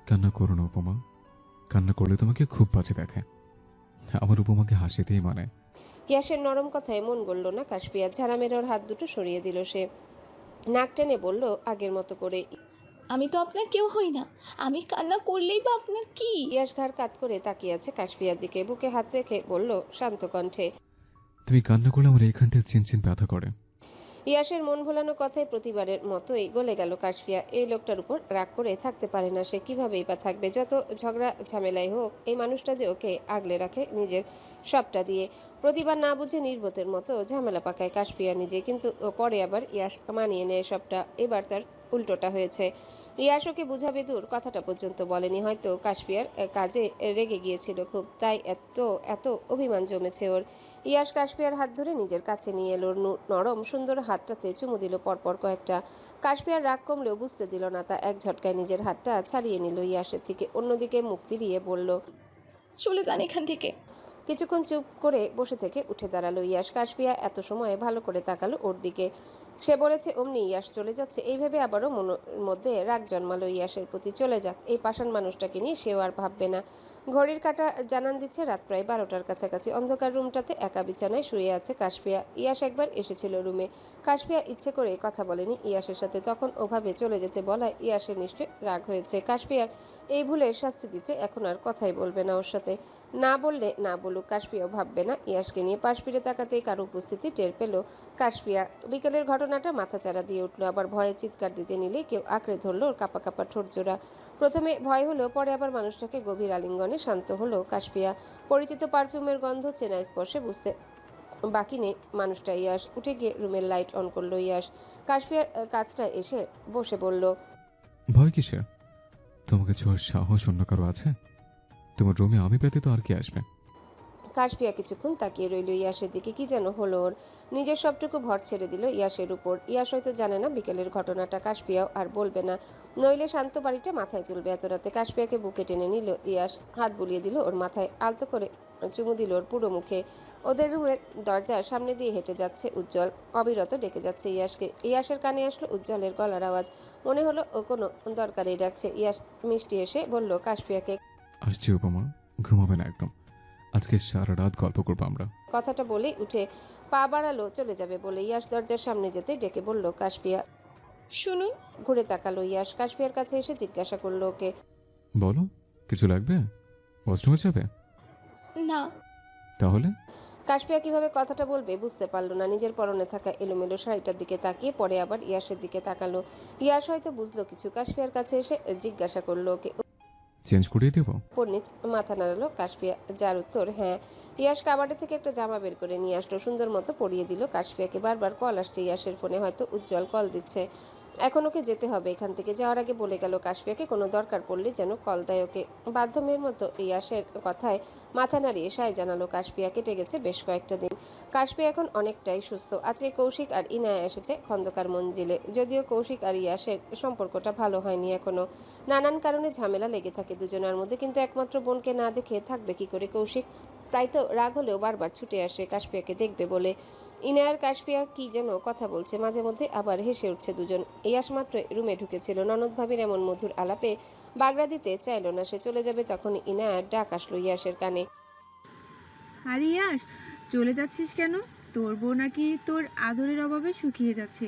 কান্না করো না উপমা, কান্না করলে তোমাকে খুব বাজে দেখায়। আমার উপমাকে হাসিতেই মানে। ইয়াসের নরম কথায় মন গড়ল না কাশফিয়া, ঝাড়া মেরে ওর হাত দুটো সরিয়ে দিল সে। নাক টেনে বলল আগের মতো করে, আমি তো আপনার কেউ হই না, আমি কান্না করলেই বা আপনার কি? ইয়াস ঘাড় কাত করে তাকিয়ে আছে কাশফিয়ার দিকে, বুকে হাত রেখে বলল শান্ত কণ্ঠে, তুমি কান্না করলে আমার এইখানটায় চিনচিন ব্যথা করে। ইয়াসের মন ভোলানো কথায় প্রতিবারের মতোই গলে গেল কাশফিয়া। এই লোকটার উপর রাগ করে থাকতে পারে না সে, কিভাবেই বা থাকবে? যত ঝগড়া ঝামেলাই হোক, এই মানুষটা যে ওকে আগলে রাখে নিজের সবটা দিয়ে। প্রতিবার না বুঝে নির্বোধের মতো ঝামেলা পাকায় কাশফিয়া নিজে, কিন্তু পরে আবার ইয়াস মানিয়ে নেয় সবটা। এবার তার উল্টোটা হয়েছে। ইয়াশ ওকে বুঝাবে দূর, কথাটা পর্যন্ত বলেনি। হয়তো কাশফিয়ার কাজে রেগে গিয়েছিল খুব, তাই এত এত অভিমান জমেছে ওর। ইয়াশ কাশফিয়ার হাত ধরে নিজের কাছে নিয়ে এলো, নরম সুন্দর হাতটাতে চুমু দিল পরপর কয়েকটা। কাশফিয়ার রাগ কমলেও বুঝতে দিল না তা, এক ঝটকায় নিজের হাতটা ছাড়িয়ে নিল ইয়াশের থেকে, অন্যদিকে মুখ ফিরিয়ে বলল, চলে যান এখান থেকে। কিছুক্ষণ চুপ করে বসে থেকে উঠে দাঁড়ালো ইয়াশ। কাশফিয়া এত সময় ভালো করে তাকালো ওর দিকে। সে বলেছে অমনি ইয়াশ চলে যাচ্ছে, এই ভেবে আবারও মনের মধ্যে রাগ জন্মালো ইয়াশের প্রতি। চলে যাক, এই পাষাণ মানুষটাকে নিয়ে সেও আর ভাববে না। ঘড়ির কাঁটা জানান দিচ্ছে রাত প্রায় 12টার কাছাকাছি। অন্ধকার রুমটাতে একা বিছানায় শুয়ে আছে কাশফিয়া। ইয়াশ একবার এসেছিল রুমে। কাশফিয়া ইচ্ছে করে কথা বলেনি ইয়াশের সাথে, তখন ওভাবে চলে যেতে বলায় ইয়াশের নিশ্চয় রাগ হয়েছে। কাশফিয়ার এই ভুলের শাস্তি দিতে এখন আর কথাই বলবে না ওর সাথে। না বললে না বলুক, কাশফিয়াও ভাববে না ইয়াশকে নিয়ে। পাশ ফিরে তাকাতেই কারো উপস্থিতি টের পেল কাশফিয়া। বিকেলের ঘটনাটা মাথাচাড়া দিয়ে উঠলো, আবার ভয়ে চিৎকার দিতে নিলে কেউ আঁকড়ে ধরলো ওর কাপা কাপা ঠোঁট জোড়া। প্রথমে ভয় হলো, পরে আবার মানুষটাকে গভীর আলিঙ্গনে শান্ত হলো কাশফিয়া। পরিচিত পারফিউমের গন্ধ চেনা স্পর্শে বুঝতে বাকি নেই মানুষটা ইয়াশ। উঠে গিয়ে রুমের লাইট অন করলো ইয়াশ। কাশফিয়ার কাজটা এসে বসে বলল, ভয় কিসের? তোমাকে ছোঁয়ার সাহস অন্য কারো আছে? তোমার রুমে আমি পেতে তো আর কি আসবে? কাশফিয়া কিছুক্ষণ তাকিয়ে রইল ইয়াশের দিকে। কি যেন হলো ওর, নিজের সবটুকু ভর ছেড়ে দিল ইয়াশের উপর। ইয়াশ হয়তো জানে না বিকেলের ঘটনাটা, কাশফিয়াও আর বলবে না, নইলে শান্ত বাড়িটা মাথায় তুলবে এত রাতে। কাশফিয়াকে বুকে টেনে নিল ইয়াশ, হাত বুলিয়ে দিল ওর মাথায়, আলতো করে চুমু দিল ওর পুরো মুখে। ওদের রুমের দরজার সামনে দিয়ে হেঁটে যাচ্ছে উজ্জ্বল, অবিরত ডেকে যাচ্ছে ইয়াশকে। ইয়াশের কানে আসলো উজ্জ্বলের গলার আওয়াজ, মনে হলো ও কোনো দরকারেই ডাকছে। ইয়াশ মিষ্টি এসে বলল কাশফিয়াকে, আসছি উপমা, ঘুমাবে না একদম, আজকে সারা রাত গল্প করবো আমরা। কথাটা বলেই উঠে পা বাড়ালো চলে যাবে বলে। ইয়াশ দরজার সামনে যেতে ডেকে বলল কাশফিয়া। শুনুন। ঘুরে তাকালো ইয়াশ, কাশফিয়ার কাছে এসে জিজ্ঞাসা করলো ওকে, বলো, কিছু লাগবে? ওয়াশরুমে যাবে? না। তাহলে? কাশফিয়া কিভাবে কথাটা বলবে বুঝতে পারলো না। নিজের পরনে থাকা এলোমেলো শাড়িটার দিকে তাকিয়ে পরে আবার ইয়াশের দিকে তাকালো। ইয়াশ হয়তো বুঝলো কিছু, কাশফিয়ার কাছে এসে জিজ্ঞাসা করলো ওকে। চেঞ্জ করিয়ে দেবো? পণ্ডিত মাথা নাড়ালো কাশফিয়া, যার উত্তর হ্যাঁ। ইয়াশ কাবাডের থেকে একটা জামা বের করে নিয়ে আসলো, সুন্দর মতো পরিয়ে দিল কাশফিয়াকে। বারবার কল আসছে ইয়াশের ফোনে, হয়তো উজ্জ্বল কল দিচ্ছে। এখন ওকে যেতে হবে এখান থেকে। যাওয়ার আগে বলে গেল কাশফিয়াকে কোনো দরকার পড়লে যেন কল দেয় ওকে। বাধ্যমের মতো ইয়াশের কথায় মাথা নাড়িয়ে সায় জানালো কাশফিয়া। কেটে গেছে বেশ কয়েকটা দিন। কাশফিয়া এখন অনেকটাই সুস্থ। আজকে কৌশিক আর ইনায়া এসেছে খন্দকার মঞ্জিলে। যদিও কৌশিক আর ইয়াশের সম্পর্কটা ভালো হয়নি এখনো, নানান কারণে ঝামেলা লেগে থাকে দুজনের মধ্যে, কিন্তু একমাত্র বোনকে না দেখে থাকবে কি করে কৌশিক? তাই তো রাগ হলেও বারবার ছুটে আসে কাশফিয়াকে দেখবে বলে। ইনায়ার কাশফিয়া কি যেন কথা বলছে, মাঝে মধ্যে আবার হেসে উঠছে দুজন। ইয়াশ মাত্র রুমে ঢুকেছিল, ননদ ভাবির এমন মধুর আলাপে বাগড়া দিতে চাইল না সে। চলে যাবে তখন ইনায়ার ডাক আসলো ইয়াশের কানে, আরে ইয়াশ, চলে যাচ্ছিস কেন? তোর বউ নাকি তোর আদরের অভাবে শুকিয়ে যাচ্ছে,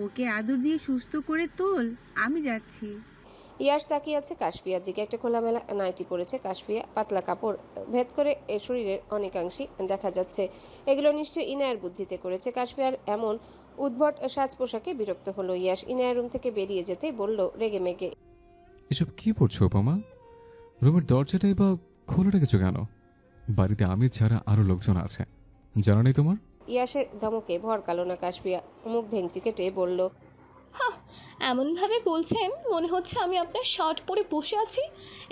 ওকে আদর দিয়ে সুস্থ করে তোল, আমি যাচ্ছি। ইয়াশ তাকিয়ে আছে কাশফিয়ার দিকে। একটা খোলামেলা নাইটি পরেছে কাশফিয়া, পাতলা কাপড় ভেদ করে এর শরীরের অনেকাংশই দেখা যাচ্ছে। এগুলো নিশ্চয়ই ইনায়ের বুদ্ধিতে করেছে। কাশফিয়ার এমন উদ্ভট সাজ পোশাকে বিরক্ত হলো ইয়াশ। ইনায়ের রুম থেকে বেরিয়ে যেতে বলল রেগে মেগে, এসব কি পড়ছো উপমা? রুমের দরজাটাই বা খোলা রেখেছো কেন? বাড়িতে আমি ছাড়া আরো লোকজন আছে, জানা নেই তোমার? ইয়াশের ধমকে ভরকালো না কাশফিয়া, মুখ ভেঙচি কেটে বলল, এমনভাবে বলছেন মনে হচ্ছে আমি আপনার শার্ট পরে বসে আছি।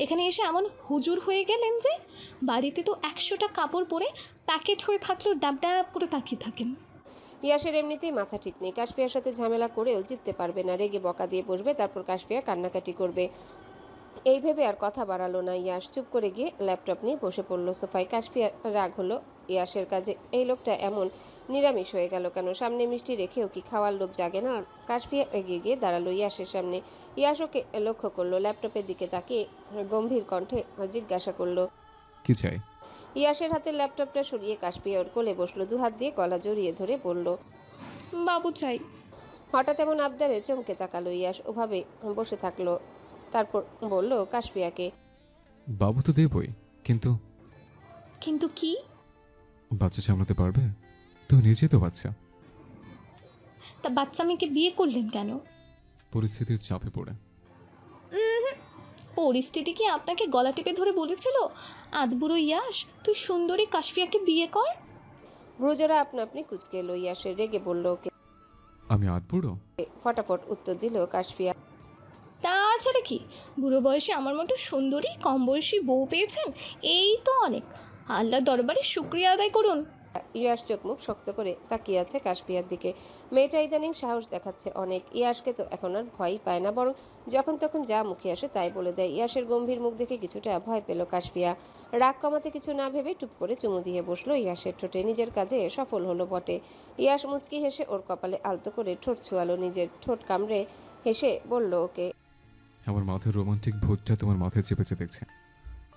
এখানে এসে এমন হুজুর হয়ে গেলেন যে বাড়িতে তো 100টা কাপড় পরে প্যাকেট হয়ে থাকলেও ড্যাব ড্যাব করে তাকিয়ে থাকেন। ইয়াশের এমনিতেই মাথা ঠিক নেই, কাশফিয়ার সাথে ঝামেলা করেও জিততে পারবে না। রেগে বকা দিয়ে বসবে, তারপর কাশফিয়া কান্নাকাটি করবে। এই ভেবে আর কথা বাড়ালো না ইয়াশ, চুপ করে গিয়ে ল্যাপটপ নিয়ে বসে পড়লো সোফায়। কাশফিয়ার রাগ হলো ইয়াশের কাজে, এই লোকটা এমন নিরামিষ হয়ে গেল কেন? সামনে মিষ্টি রেখেও কি খাওয়ার লোভ জাগে না? কাশফিয়া এগিয়ে গিয়ে দাঁড়ালো ইয়াশের সামনে। ইয়াশ ওকে লক্ষ্য করলো, ল্যাপটপের দিকে তাকিয়ে গম্ভীর কণ্ঠে জিজ্ঞাসা করলো, কি চাই? ইয়াশের হাতের ল্যাপটপটা সরিয়ে কাশফিয়া ওর কোলে বসলো, দুহাত দিয়ে গলা জড়িয়ে ধরে বলল, বাবু চাই। হঠাৎ এমন আবদারে চমকে তাকালো ইয়াশ, ওভাবে বসে থাকলো। তারপর বলল কাশফিয়াকে, বাবু তো দেবই, কিন্তু কিন্তু কি? বাচ্চা সামলাতে পারবে? তুমি নিজে তো বাচ্চা। তা বাচ্চা মেয়েকে বিয়ে করলেন কেন? পরিস্থিতির চাপে পড়ে। পরিস্থিতি কি আপনাকে গলা টিপে ধরে বলেছিল, আদবুড়ো ইয়াশ তুই সুন্দরী কাশফিয়াকে বিয়ে কর? ভ্রুজোড়া আপনা আপনি কুচকে এলো ইয়াশের, রেগে বলল ওকে, আমি আধবুড়ো? ফটাফট উত্তর দিল কাশফিয়া। তাছাড়া কি, বুড়ো বয়সে আমার মতো সুন্দরী কম বয়সী বউ পেয়েছেন, এই তো অনেক। আল্লাহ দরবারে শুক্রিয়া আদায় করুন। ইয়াশ চোখ মুখ শক্ত করে তাকিয়ে আছে কাশফিয়ার দিকে। মেয়েটা ইদানিং সাহস দেখাচ্ছে অনেক। ইয়াশকে তো এখন আর ভয়ই পায় না, বরং যখন তখন যা মুখে আসে তাই বলে দেয়। ইয়াশের গম্ভীর মুখ দেখে কিছুটা ভয় পেল কাশফিয়া। রাগ কমাতে কিছু না ভেবে টুপ করে চুমু দিয়ে বসলো ইয়াশের ঠোঁটে। নিজের কাজে সফল হলো বটে। ইয়াশ মুচকি হেসে ওর কপালে আলতো করে ঠোঁট ছোঁয়ালো, নিজের ঠোঁট কামড়ে হেসে বলল ওকে। আমার মাথার রোমান্টিক ভূতটা তোমার মাথায় চেপেছে দেখছে।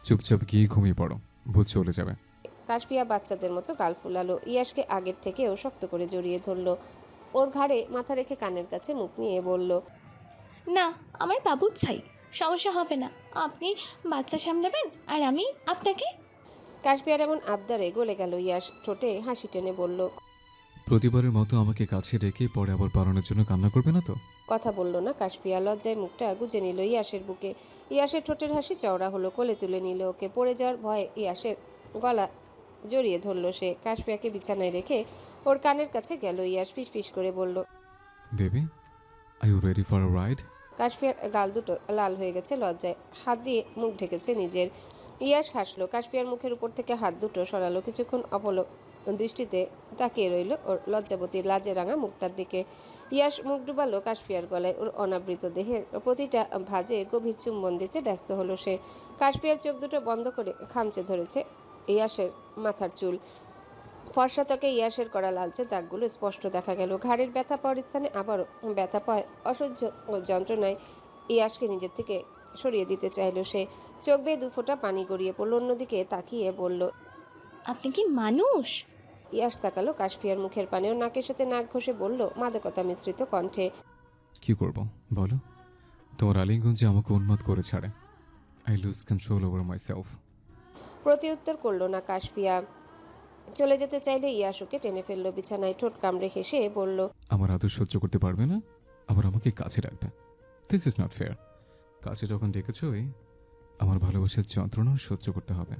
চুপচাপ গিয়ে ঘুমিয়ে পড়ো, ভূত চলে যাবে। কাশফিয়া বাচ্চাদের মতো গাল ফুলালো। ইয়াশকে আগের থেকেও শক্ত করে জড়িয়ে ধরলো, ওর ঘাড়ে মাথা রেখে কানের কাছে মুখ নিয়ে বলল, না, আমার বাবুর চাই, সমস্যা হবে না। আপনি বাচ্চা সামলাবেন আর আমি আপনাকে। কাশফিয়ার এমন আবদারে গলে গেল ইয়াশ, ঠোঁটে হাসি টেনে বলল, প্রতিবারের মতো আমাকে কাছে ডেকে পরে আবার পালানোর জন্য কান্না করবে না তো? কথা বলল না কাশফিয়া। লজ্জায় মুখটা গুজে নিল ইয়াশের বুকে। ইয়াশের ঠোঁটের হাসি চওড়া হলো, কোলে তুলে নিল ওকে। পড়ে যাওয়ার ভয়ে ইয়াশের গলা জড়িয়ে ধরল সে। কাশফিয়াকে বিছানায় রেখে ওর কানের কাছে গেল ইয়াশ, ফিসফিস করে বলল, baby, are you ready for a ride? কাশফিয়ার গাল দুটো লাল হয়ে গেছে লজ্জায়, হাত দিয়ে মুখ ঢেকেছে নিজের। ইয়াশ হাসলো, কাশফিয়ার মুখের উপর থেকে হাত দুটো সরালো, কিছুক্ষণ অপলক দৃষ্টিতে তাকিয়ে রইল ওর লজ্জাবতীর লাজে রাঙা মুখটার দিকে। ইয়াশ মুখ ডুবালো কাশফিয়ার গলায়, ওর অনাবৃত দেহের প্রতিটা ভাঁজে গভীর চুম্বন দিতে ব্যস্ত হলো সে। কাশফিয়ার চোখ দুটো বন্ধ করে খামচে ধরেছে ইয়াশের মাথার চুল। ফর্সা ত্বকে ইয়াশের করা লালচে দাগগুলো স্পষ্ট দেখা গেল। ঘাড়ের ব্যথা পাওয়ার স্থানে আবারও ব্যথা পায়। অসহ্য যন্ত্রণায় ইয়াশকে নিজের থেকে সরিয়ে দিতে চাইল সে। চোখ বেয়ে দুফোঁটা পানি গড়িয়ে পড়ল, অন্যদিকে তাকিয়ে বলল, আপনি কি মানুষ? ইয়াশ তাকালো কাশফিয়ার মুখের পানে, ও নাকের সাথে নাক ঘষে বলল মাদকতা মিশ্রিত কণ্ঠে, কি করব বলো? তোমার আলিঙ্গন যে আমাকে উন্মাদ করে ছাড়ে। I lose control over myself. প্রতি উত্তর করলো না কাশফিয়া। চলে যেতে চাইলে ইয়াশ ওকে টেনে ফেললো বিছানায়, ঠোঁট কামড়ে হেসে বলল, আমার আদর সহ্য করতে পারবে না, আবার আমাকে কাছে রাখবে। This is not fair. কাছে যখন ডেকেছই, আমার ভালোবাসার যন্ত্রণা সহ্য করতে হবে।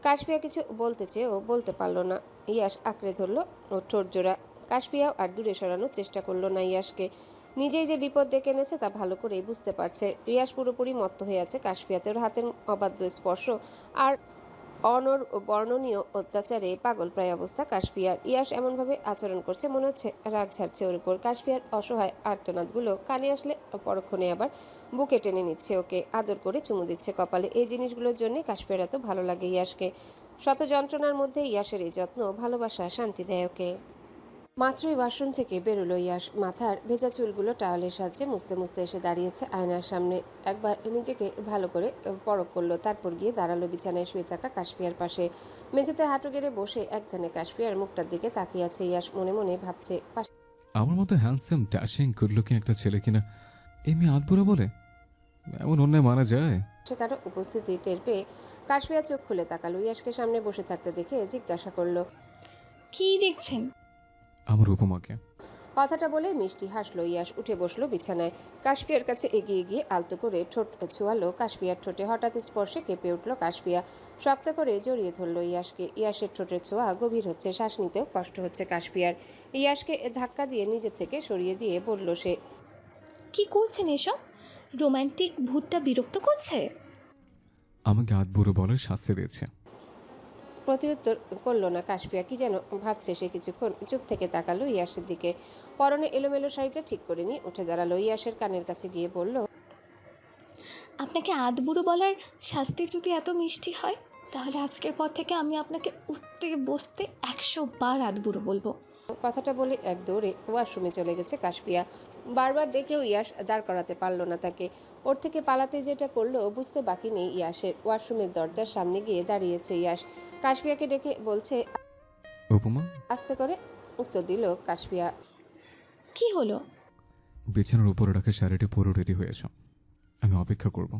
কাশফিয়া কিছু বলতে চেয়েও বলতে পারল না। ইয়াশ আঁকড়ে ধরল ও ঠোঁট জোড়া। কাশফিয়াও আর দূরে সরানোর চেষ্টা করলো না ইয়াশকে। নিজেই যে বিপদ ডেকে এনেছে তা ভালো করেই বুঝতে পারছে। ইয়াশ পুরোপুরি মত্ত হয়ে আছে কাশফিয়াতে। ওর হাতের অবাধ্য স্পর্শ আর বর্ণনীয় অত্যাচারে পাগল প্রায় অবস্থা কাশফিয়ার। ইয়াশ এমনভাবে আচরণ করছে, মনে হচ্ছে রাগ ঝাড়ছে ওর উপর। কাশফিয়ার অসহায় আর্তনাদগুলো কানে আসলে পরক্ষণে আবার বুকে টেনে নিচ্ছে ওকে, আদর করে চুমু দিচ্ছে কপালে। এই জিনিসগুলোর জন্য কাশফিয়ার এত ভালো লাগে ইয়াশকে। শত যন্ত্রণার মধ্যে ইয়াশের এই যত্ন, ভালোবাসা শান্তি দেয় ওকে। মাত্রই ওয়াশরুম থেকে বেরোলো ইয়াশ। মাথার ভেজা চুলগুলো টাওয়ালের সাহায্যে মুছতে মুছতে এসে দাঁড়িয়েছে আয়নার সামনে। একবার নিজেকে ভালো করে পরখ করলো, তারপর গিয়ে দাঁড়ালো বিছানায় শুয়ে থাকা কাশফিয়ার পাশে। মেঝেতে হাঁটু গেড়ে বসে একধানে কাশফিয়ার মুখটার দিকে তাকিয়ে আছে ইয়াশ। মনে মনে ভাবছে, আমার মতো হ্যান্ডসাম ড্যাশিং গুড লুকিং একটা ছেলে কিনা এমনি আধবুড়া বলে, এমন অন্যায় মানা যায়? সে কারো উপস্থিতি টের পেয়ে কাশফিয়া চোখ খুলে তাকালো। ইয়াশকে সামনে বসে থাকতে দেখে জিজ্ঞাসা করলো, কি দেখছেন? আমার উপমাকে। কথাটা বলে মিষ্টি হাসলো ইয়াশ। উঠে বসলো বিছানায়। কাশফিয়ার কাছে এগিয়ে গিয়ে আলতো করে ঠোঁট ছোঁয়ালো কাশফিয়ার ঠোঁটে। হঠাৎ স্পর্শে কেঁপে উঠল কাশফিয়া, শক্ত করে জড়িয়ে ধরলো ইয়াশকে। ইয়াশের ঠোঁটের ছোঁয়া গভীর হচ্ছে, শ্বাস নিতেও কষ্ট হচ্ছে কাশফিয়ার। ইয়াশকে ধাক্কা দিয়ে নিজের থেকে সরিয়ে দিয়ে বলল সে, কি করছেন এসব? রোমান্টিক ভূতটা বিরক্ত করছে। আমাকে আধবুড়ো বলার শাস্তি দিয়েছে। প্রতিউত্তর করলো না কাশফিয়া। কি যেন ভাবছে সে। কিছুক্ষণ চুপ থেকে তাকালো ইয়াশের দিকে। পরনে এলোমেলো শাড়িটা ঠিক করে নিয়ে উঠে দাঁড়ালো। ইয়াশের কানের কাছে গিয়ে বলল, আপনাকে আধবুড়ো বলার শাস্তি যদি এত মিষ্টি হয়, তাহলে আজকের পর থেকে আমি আপনাকে উঠতে বসতে 100 বার আধবুড়ো বলবো। কথাটা বলে এক দৌড়ে ওয়াশরুমে চলে গেছে কাশফিয়া। বারবার ডেকেও ইয়াশ দাঁড় করাতে পারল না তাকে। ওর থেকে পালাতে যেটা করলো বুঝতে বাকি নেই ইয়াশের। ওয়াশরুমের দরজার সামনে গিয়ে দাঁড়িয়েছে ইয়াশ। কাশফিয়াকে ডেকে বলছে, উপমা। আস্তে করে উত্তর দিল কাশফিয়া। কি হলো? বিছানার উপরে রাখা শাড়িটি পুরো রেডি হয়ে এসো, আমি অপেক্ষা করব।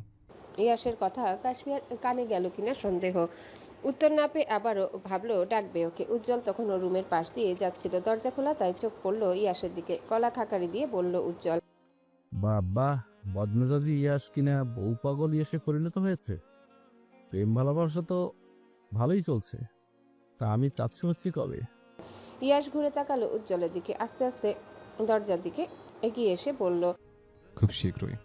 ইয়াশের কথা কাশফিয়ার কানে গেল কিনা সন্দেহ। উত্তর না পেয়ে আবারও ভাবলো ডাকবে ওকে। উজ্জ্বল তখন ওর রুমের পাশ দিয়ে যাচ্ছিল। দরজা খোলা তাই চোখ পড়লো ইয়াশের দিকে। গলা খাকারি দিয়ে বলল উজ্জ্বল, বাবা, বদমেজাজি ইয়াশ কিনা বউ পাগল ইয়াশে পরিণত হয়েছে। প্রেম ভালোবাসা তো ভালোই চলছে, তা আমি চাচ্ছু হচ্ছি কবে? ইয়াশ ঘুরে তাকালো উজ্জ্বলের দিকে। আস্তে আস্তে দরজার দিকে এগিয়ে এসে বলল। খুব শীঘ্রই।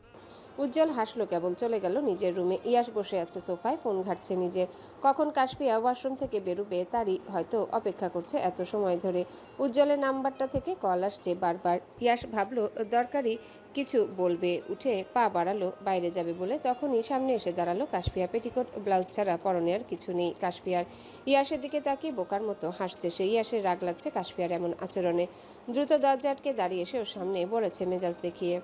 উজ্জ্বল হাসলো কেবল, চলে গেল নিজের রুমে। ইয়াশ বসে আছে সোফায়, ফোন ঘাঁটছে নিজের। কখন কাশফিয়া ওয়াশরুম থেকে বেরোবে তারই হয়তো অপেক্ষা করছে এত সময় ধরে। উজ্জ্বলের নাম্বারটা থেকে কল আসছে বারবার। ইয়াশ ভাবলো দরকারি কিছু বলবে, উঠে পা বাড়ালো বাইরে যাবে বলে, তখনই সামনে এসে দাঁড়ালো কাশফিয়া। পেটিকোট ব্লাউজ ছাড়া পরনে আর কিছু নেই কাশফিয়ার। ইয়াশের দিকে তাকিয়ে বোকার মতো হাসছে সে। ইয়াশের রাগ লাগছে কাশফিয়ার এমন আচরণে। দ্রুত দরজা আটকে দাঁড়িয়ে এসে ওর সামনে বলেছে মেজাজ দেখিয়ে।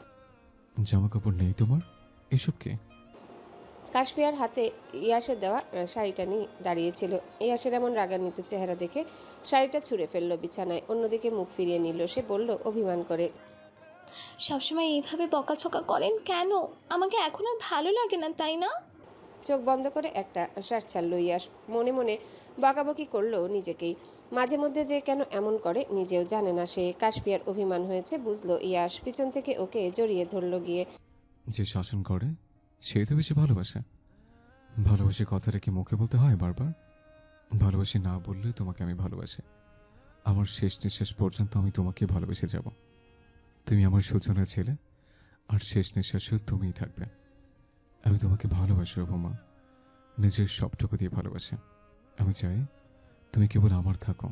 জামা কাপড় নেই তোমার? এসব কে? কাশফিয়ার হাতে ইয়াসের দেওয়া শাড়িটা নিয়ে দাঁড়িয়েছিল। ইয়াসের এমন রাগান্বিত চেহারা দেখে শাড়িটা ছুঁড়ে ফেললো বিছানায়, অন্যদিকে মুখ ফিরিয়ে নিল। সে বলল অভিমান করে, সবসময় এইভাবে বকাঝকা করেন কেন? আমাকে এখন আর ভালো লাগে না, তাই না? চোখ বন্ধ করে একটা শ্বাস ছাড়ল ইয়াস। মনে মনে বকাবকি করলো নিজেকেই। মাঝে মধ্যে যে কেন এমন করে নিজেও জানে না সে। কাশফিয়ার অভিমান হয়েছে বুঝলো ইয়াস, পিছন থেকে ওকে জড়িয়ে ধরলো গিয়ে। যে শাসন করে সেই তো বেশি ভালোবাসে। ভালোবাসি কথাটা কি মুখে বলতে হয় বারবার? ভালোবাসি না বললে তোমাকে আমি ভালোবাসি। আমার শেষ নিঃশ্বাস পর্যন্ত আমি তোমাকে ভালোবেসে যাব। তুমি আমার সূচনা ছেলে, আর শেষ নিঃশ্বাসেও তুমিই থাকবে। আমি তোমাকে ভালোবাসি উপমা, নিজের সবটুকু দিয়ে ভালোবাসি। আমি চাই তুমি কেবল আমার থাকো।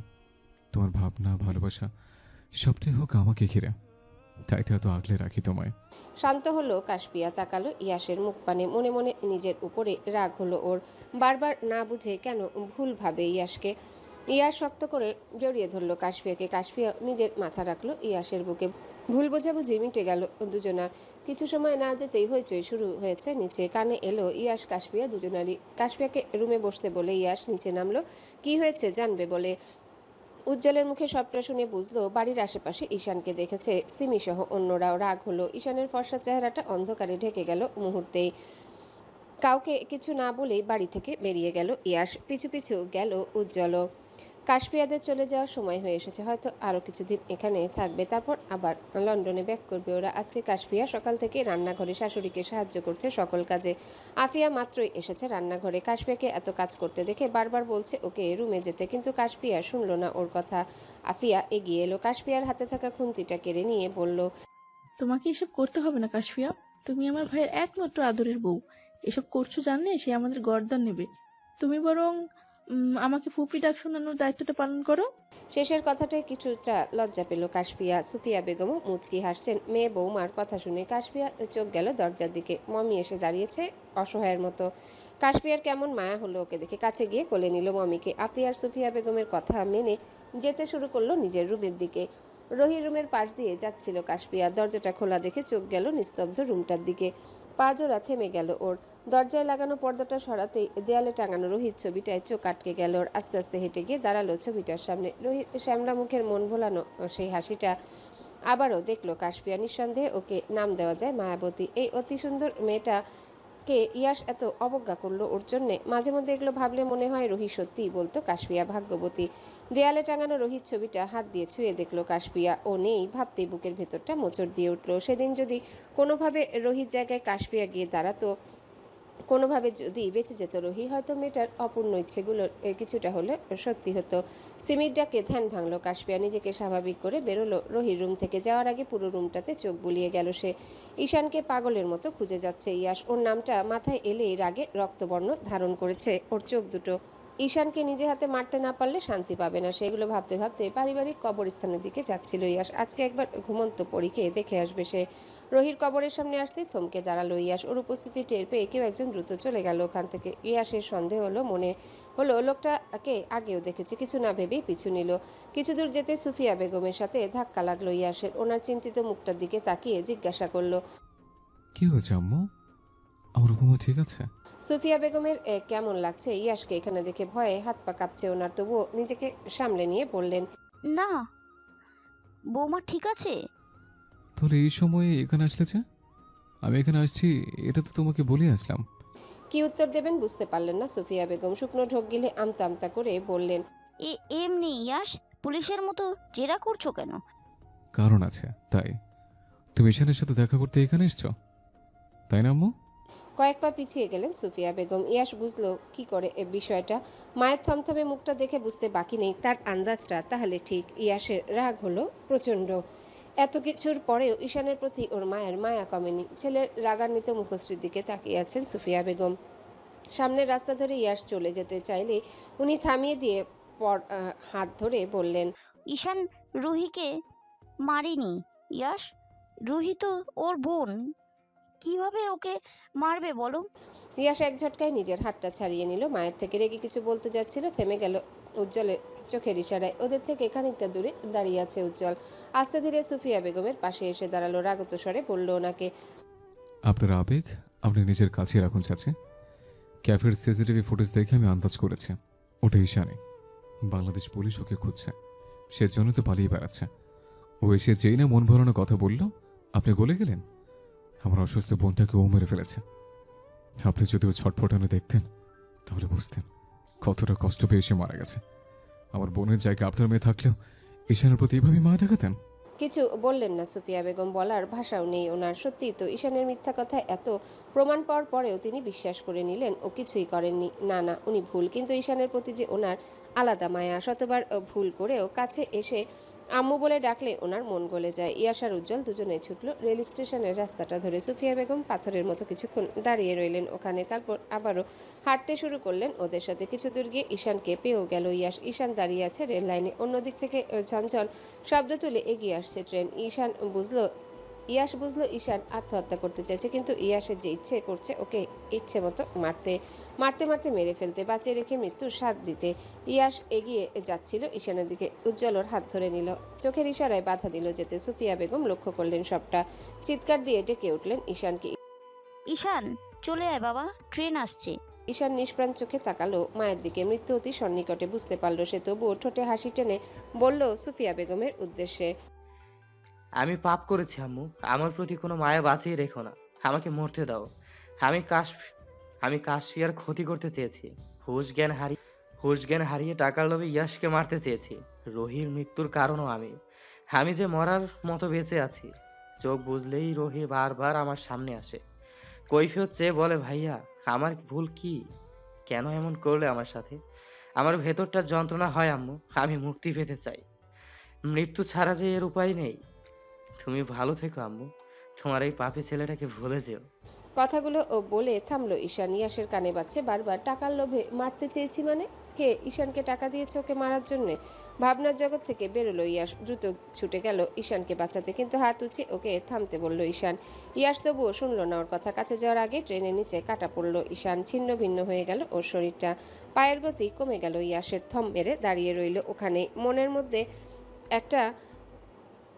তোমার ভাবনা ভালোবাসা সবটাই হোক আমাকে ঘিরে। তাই তো এত আগলে রাখি তোমায়। শান্ত হলো কাশফিয়া, তাকালো ইয়াসের মুখ পানে। মনে মনে নিজের উপরে রাগ হলো ওর। বারবার না বুঝে কেন ভুল ভাবে ইয়াসকে। ইয়াস শক্ত করে জড়িয়ে ধরলো কাশফিয়াকে। কাশফিয়া নিজের মাথা রাখলো ইয়াসের বুকে। ভুল বোঝাবুঝি মিটে গেল দুজনার। কিছু সময় না যেতেই হইচই শুরু হয়েছে নিচে। কানে এলো ইয়াস কাশফিয়া দুজনারই। কাশফিয়াকে রুমে বসতে বলে ইয়াস নিচে নামলো কি হয়েছে জানবে বলে। উজ্জ্বলের মুখে সবটা শুনে বুঝলো বাড়ির আশেপাশে ঈশানকে দেখেছে। সিমি সহ অন্যরাও। রাগ হলো। ঈশানের ফর্সা চেহারাটা অন্ধকারে ঢেকে গেল মুহূর্তেই। কাউকে কিছু না বলেই বাড়ি থেকে বেরিয়ে গেল ইয়াস। পিছু পিছু গেল উজ্জ্বল। কাশফিয়াদের চলে যাওয়ার সময় হয়ে এসেছে, হয়তো আরও কিছুদিন এখানে থাকবে, তারপর আবার লন্ডনে ব্যাক করবে ওরা। আজকে কাশফিয়া সকাল থেকে রান্নাঘরে শাশুড়িকে সাহায্য করছে সকল কাজে। আফিয়া মাত্রই এসেছে রান্নাঘরে। কাশফিয়াকে এত কাজ করতে দেখে বারবার বলছে ওকে রুমে যেতে, কিন্তু কাশফিয়া শুনলো না ওর কথা। আফিয়া এগিয়ে এলো, কাশফিয়ার হাতে থাকা খুন্তিটা কেড়ে নিয়ে বলল, তোমাকে এসব করতে হবে না কাশফিয়া। তুমি আমার ভাইয়ের একমাত্র আদরের বউ। এসব করছো জানলে সে আমাদের গর্দান নেবে। তুমি বরং আমাকে ফুপি ডাক শোনানোর দায়িত্বটা পালন করো। শেষের কথাটায় কিছুটা লজ্জা পেল কাশফিয়া। সুফিয়া বেগমও মুচকি হাসছেন মেয়ে বৌমার কথা শুনে। কাশফিয়া চোখ গেল দরজার দিকে। মমি এসে দাঁড়িয়েছে অসহায়ের মতো। কাশফিয়ার কেমন মায়া হলো ওকে দেখে। কাছে গিয়ে কোলে নিল মমিকে। আফিয়ার সুফিয়া বেগমের কথা মেনে যেতে শুরু করলো নিজের রুমের দিকে। রহি রুমের পাশ দিয়ে যাচ্ছিল কাশফিয়া। দরজাটা খোলা দেখে চোখ গেল নিস্তব্ধ রুমটার দিকে। পা জোড়া থেমে গেল ওর। দরজায় লাগানো পর্দাটা সরাতেই দেয়ালে টাঙানো রোহিত ছবিটায় চোখ আটকে গেল ওর। আস্তে আস্তে হেঁটে গিয়ে দাঁড়ালো ছবিটার সামনে। রোহিত শ্যামলা মুখের মন ভোলানো সেই হাসিটা আবারও দেখলো কাশফিয়া। নিঃসন্দেহে ওকে নাম দেওয়া যায় মায়াবতী। এই অতি সুন্দর মেয়েটাকে ইয়াস এত অবজ্ঞা করলো ওর জন্যে। মাঝে মধ্যে এগুলো ভাবলে মনে হয় রোহিত সত্যিই বলতো কাশফিয়া ভাগ্যবতী। দেয়ালে টাঙানো রোহিত ছবিটা হাত দিয়ে ছুঁয়ে দেখলো কাশফিয়া। ও নেই ভাবতেই বুকের ভেতরটা মোচড় দিয়ে উঠলো। সেদিন যদি কোনোভাবে রোহিত জায়গায় কাশফিয়া গিয়ে দাঁড়াতো, কোনোভাবে যদি বেঁচে যেত রোহি, হয়তো মেয়েটার অপূর্ণ ইচ্ছেগুলোর কিছুটা হলে সত্যি হতো। সিমির ডাকে ধ্যান ভাঙলো কাশফিয়া। নিজেকে স্বাভাবিক করে বেরোলো রোহির রুম থেকে। যাওয়ার আগে পুরো রুমটাতে চোখ বুলিয়ে গেল সে। ঈশানকে পাগলের মতো খুঁজে যাচ্ছে ইয়াস। ওর নামটা মাথায় এলেই রাগে রক্তবর্ণ ধারণ করেছে ওর চোখ দুটো। ঈশানকে নিজে হাতে মারতে না পারলে শান্তি পাবে না। সেগুলো ভাবতে ভাবতে পারিবারিক কবরস্থানের দিকে যাচ্ছিল ইয়াস। আজকে একবার ঘুমন্ত পরীকে দেখে আসবে সে। রোহির কবরের সামনে আসতেই থমকে দাঁড়ালো ইয়াস। ওর উপস্থিতি টের পেয়ে কেউ একজন দ্রুত চলে গেল ওখান থেকে। ইয়াসের সন্দেহ হলো, মনে হলো লোকটাকে আগেও দেখেছে। কিছু না ভেবেই পিছু নিল। কিছু দূর যেতে সুফিয়া বেগমের সাথে ধাক্কা লাগলো ইয়াসের। ওনার চিন্তিত মুখটার দিকে তাকিয়ে জিজ্ঞাসা করলো, কি হয়েছে আম্মু? আমার উপমা ঠিক আছে? সুফিয়া বেগমের কেমন লাগছে ইয়াসকে এখানে দেখে? ভয়ে হাত পা কাঁপছে ওনার, তবুও নিজেকে সামলে নিয়ে বললেন, না, বৌমা ঠিক আছে। তাহলে এই সময়ে এখানে আসলে যে? আমি এখানে আসছি এটা তো তোমাকে বলে আসলাম। কি উত্তর দেবেন বুঝতে পারলেন না সুফিয়া বেগম। শুকনো ঢোক গিলে আমতা আমতা করে বললেন, এমনি ইয়াস, পুলিশের মতো জেরা করছো কেন? কারণ আছে তাই। তুমি ঈশানের সাথে দেখা করতে এখানে এসছো, তাই না আম্মু? কয়েক পা পিছিয়ে গেলেন সুফিয়া বেগম। ইয়াস বুঝলো কি করে এ বিষয়টা। মায়ের থমথমে মুখটা দেখে বুঝতে বাকি নেই তার আন্দাজটা তাহলে ঠিক। ইয়াসের রাগ হলো প্রচণ্ড। এত কিছুর পরেও ঈশানের প্রতি ওর মায়ের মায়া কমেনি। ছেলের রাগান্বিত মুখশ্রীর দিকে তাকিয়ে আছেন সুফিয়া বেগম। সামনের রাস্তা ধরে ইয়াশ চলে যেতে চাইলে উনি থামিয়ে দিয়ে হাত ধরে বললেন, ঈশান রুহিকে মারিনি। ইয়াশ, রুহি তো ওর বোন, কিভাবে ওকে মারবে বলো? ইয়াশ এক ঝটকায় নিজের হাতটা ছাড়িয়ে নিল। মায়ের থেকে রেগে কিছু বলতে যাচ্ছিল, থেমে গেল উজ্জ্বলের চোখের ইশারায়। ওদের থেকে খানিকটা দূরে দাঁড়িয়ে আছে উজ্জ্বল। আস্তে ধীরে সুফিয়া বেগমের পাশে এসে দাঁড়ালো, রাগত স্বরে বলল ওনাকে, আপনার আবেগ আপনি নিজের কাছে রাখুন চাচি। ক্যাফের সিসিটিভি ফুটেজ দেখে আমি আন্দাজ করেছি ওটা ঈশানী। বাংলাদেশ পুলিশ ওকে খুঁজছে, সেজন্য তো পালিয়ে বেড়াচ্ছে। ও এসে যেই না মন ভরানো কথা বলল, আপনি গলে গেলেন। আমার অসুস্থ বোনটাকে ও মেরে ফেলেছে। আপনি যদি ওর ছটফটানো দেখতেন তাহলে বুঝতেন কতটা কষ্ট পেয়ে এসে মারা গেছে। আমার বোনের জায়গায় আপনার মেয়ে থাকলেও ঈশানের প্রতি এভাবেই মায়া দেখাতেন? কিছু বললেন না সুফিয়া বেগম, বলার ভাষাও নেই ওনার। সত্যিই তো ঈশানের মিথ্যা কথা এত প্রমাণ পাওয়ার পরেও তিনি বিশ্বাস করে নিলেন ও কিছুই করেননি। না না, উনি ভুল, কিন্তু ঈশানের প্রতি যে ওনার আলাদা মায়া। শতবার ভুল করেও কাছে এসে আম্মু বলে ডাকলে ওনার মন গলে যায়। ইয়াশ আর উজ্জ্বল দুজনে ছুটল রেল স্টেশনের রাস্তাটা ধরে। সুফিয়া বেগম পাথরের মতো কিছুক্ষণ দাঁড়িয়ে রইলেন ওখানে, তারপর আবারও হাঁটতে শুরু করলেন ওদের সাথে। কিছু দূর গিয়ে ঈশানকে পেয়েও গেল ইয়াশ। ঈশান দাঁড়িয়ে আছে রেল লাইনে, অন্যদিক থেকে ঝনঝন শব্দ তুলে এগিয়ে আসছে ট্রেন। ইয়াশ বুঝলো ঈশান আত্মহত্যা করতে চাইছে, কিন্তু ইয়াশের যে ইচ্ছে করছে ওকে ইচ্ছে মতো মারতে মারতে মেরে ফেলতে, বাঁচিয়ে রেখে মৃত্যুর স্বাদ দিতে। ইয়াশ এগিয়ে যাচ্ছিল ঈশানের দিকে। উজ্জ্বল ওর হাত ধরে নিল, চোখের ইশারায় বাধা দিল যেতে। সুফিয়া বেগম লক্ষ্য করলেন সবটা, চিৎকার দিয়ে ডেকে উঠলেন ঈশানকে। ঈশান, চলে আয় বাবা, ট্রেন আসছে। ঈশান নিষ্প্রাণ চোখে তাকালো মায়ের দিকে। মৃত্যু অতি সন্নিকটে, বুঝতে পারল সে, তবুও ঠোঁটে হাসি টেনে বলল সুফিয়া বেগমের উদ্দেশ্যে, আমি পাপ করেছি আম্মু, আমার প্রতি কোনো মায়া বাঁচিয়ে রেখো না, আমাকে মরতে দাও। আমি কাশফিয়ার ক্ষতি করতে চেয়েছি, হুশ জ্ঞান হারিয়ে টাকার লোভে ইয়াশকে মারতে চেয়েছি। রোহির মৃত্যুর কারণও আমি যে মরার মতো বেঁচে আছি। চোখ বুঝলেই রোহি বারবার আমার সামনে আসে, কৈফিয়ত চেয়ে বলে, ভাইয়া আমার ভুল কি, কেন এমন করলে আমার সাথে? আমার ভেতরটা যন্ত্রণা হয় আম্মু, আমি মুক্তি পেতে চাই, মৃত্যু ছাড়া যে এর উপায় নেই। তুমি ভালো থেকো আম্মু, তোমার এই পাপী ছেলেটাকে ভুলে যেও। কথাগুলো ও বলে থামলো ঈশান। ইয়াশের কানে বাজছে বারবার, টাকার লোভে মারতে চেয়েছি মানে? কে ঈশানকে টাকা দিয়েছে ওকে মারার জন্যে? ভাবনার জগৎ থেকে বেরোলো ইয়াশ, দ্রুত ছুটে গেল ঈশানকে বাঁচাতে, কিন্তু হাত উঁচে ওকে থামতে বলল ঈশান। ইয়াশ তবুও শুনলো না ওর কথা। কাছে যাওয়ার আগে ট্রেনের নিচে কাটা পড়লো ঈশান, ছিন্ন ভিন্ন হয়ে গেল ওর শরীরটা। পায়ের গতি কমে গেল ইয়াশের, থম মেরে দাঁড়িয়ে রইল ওখানে।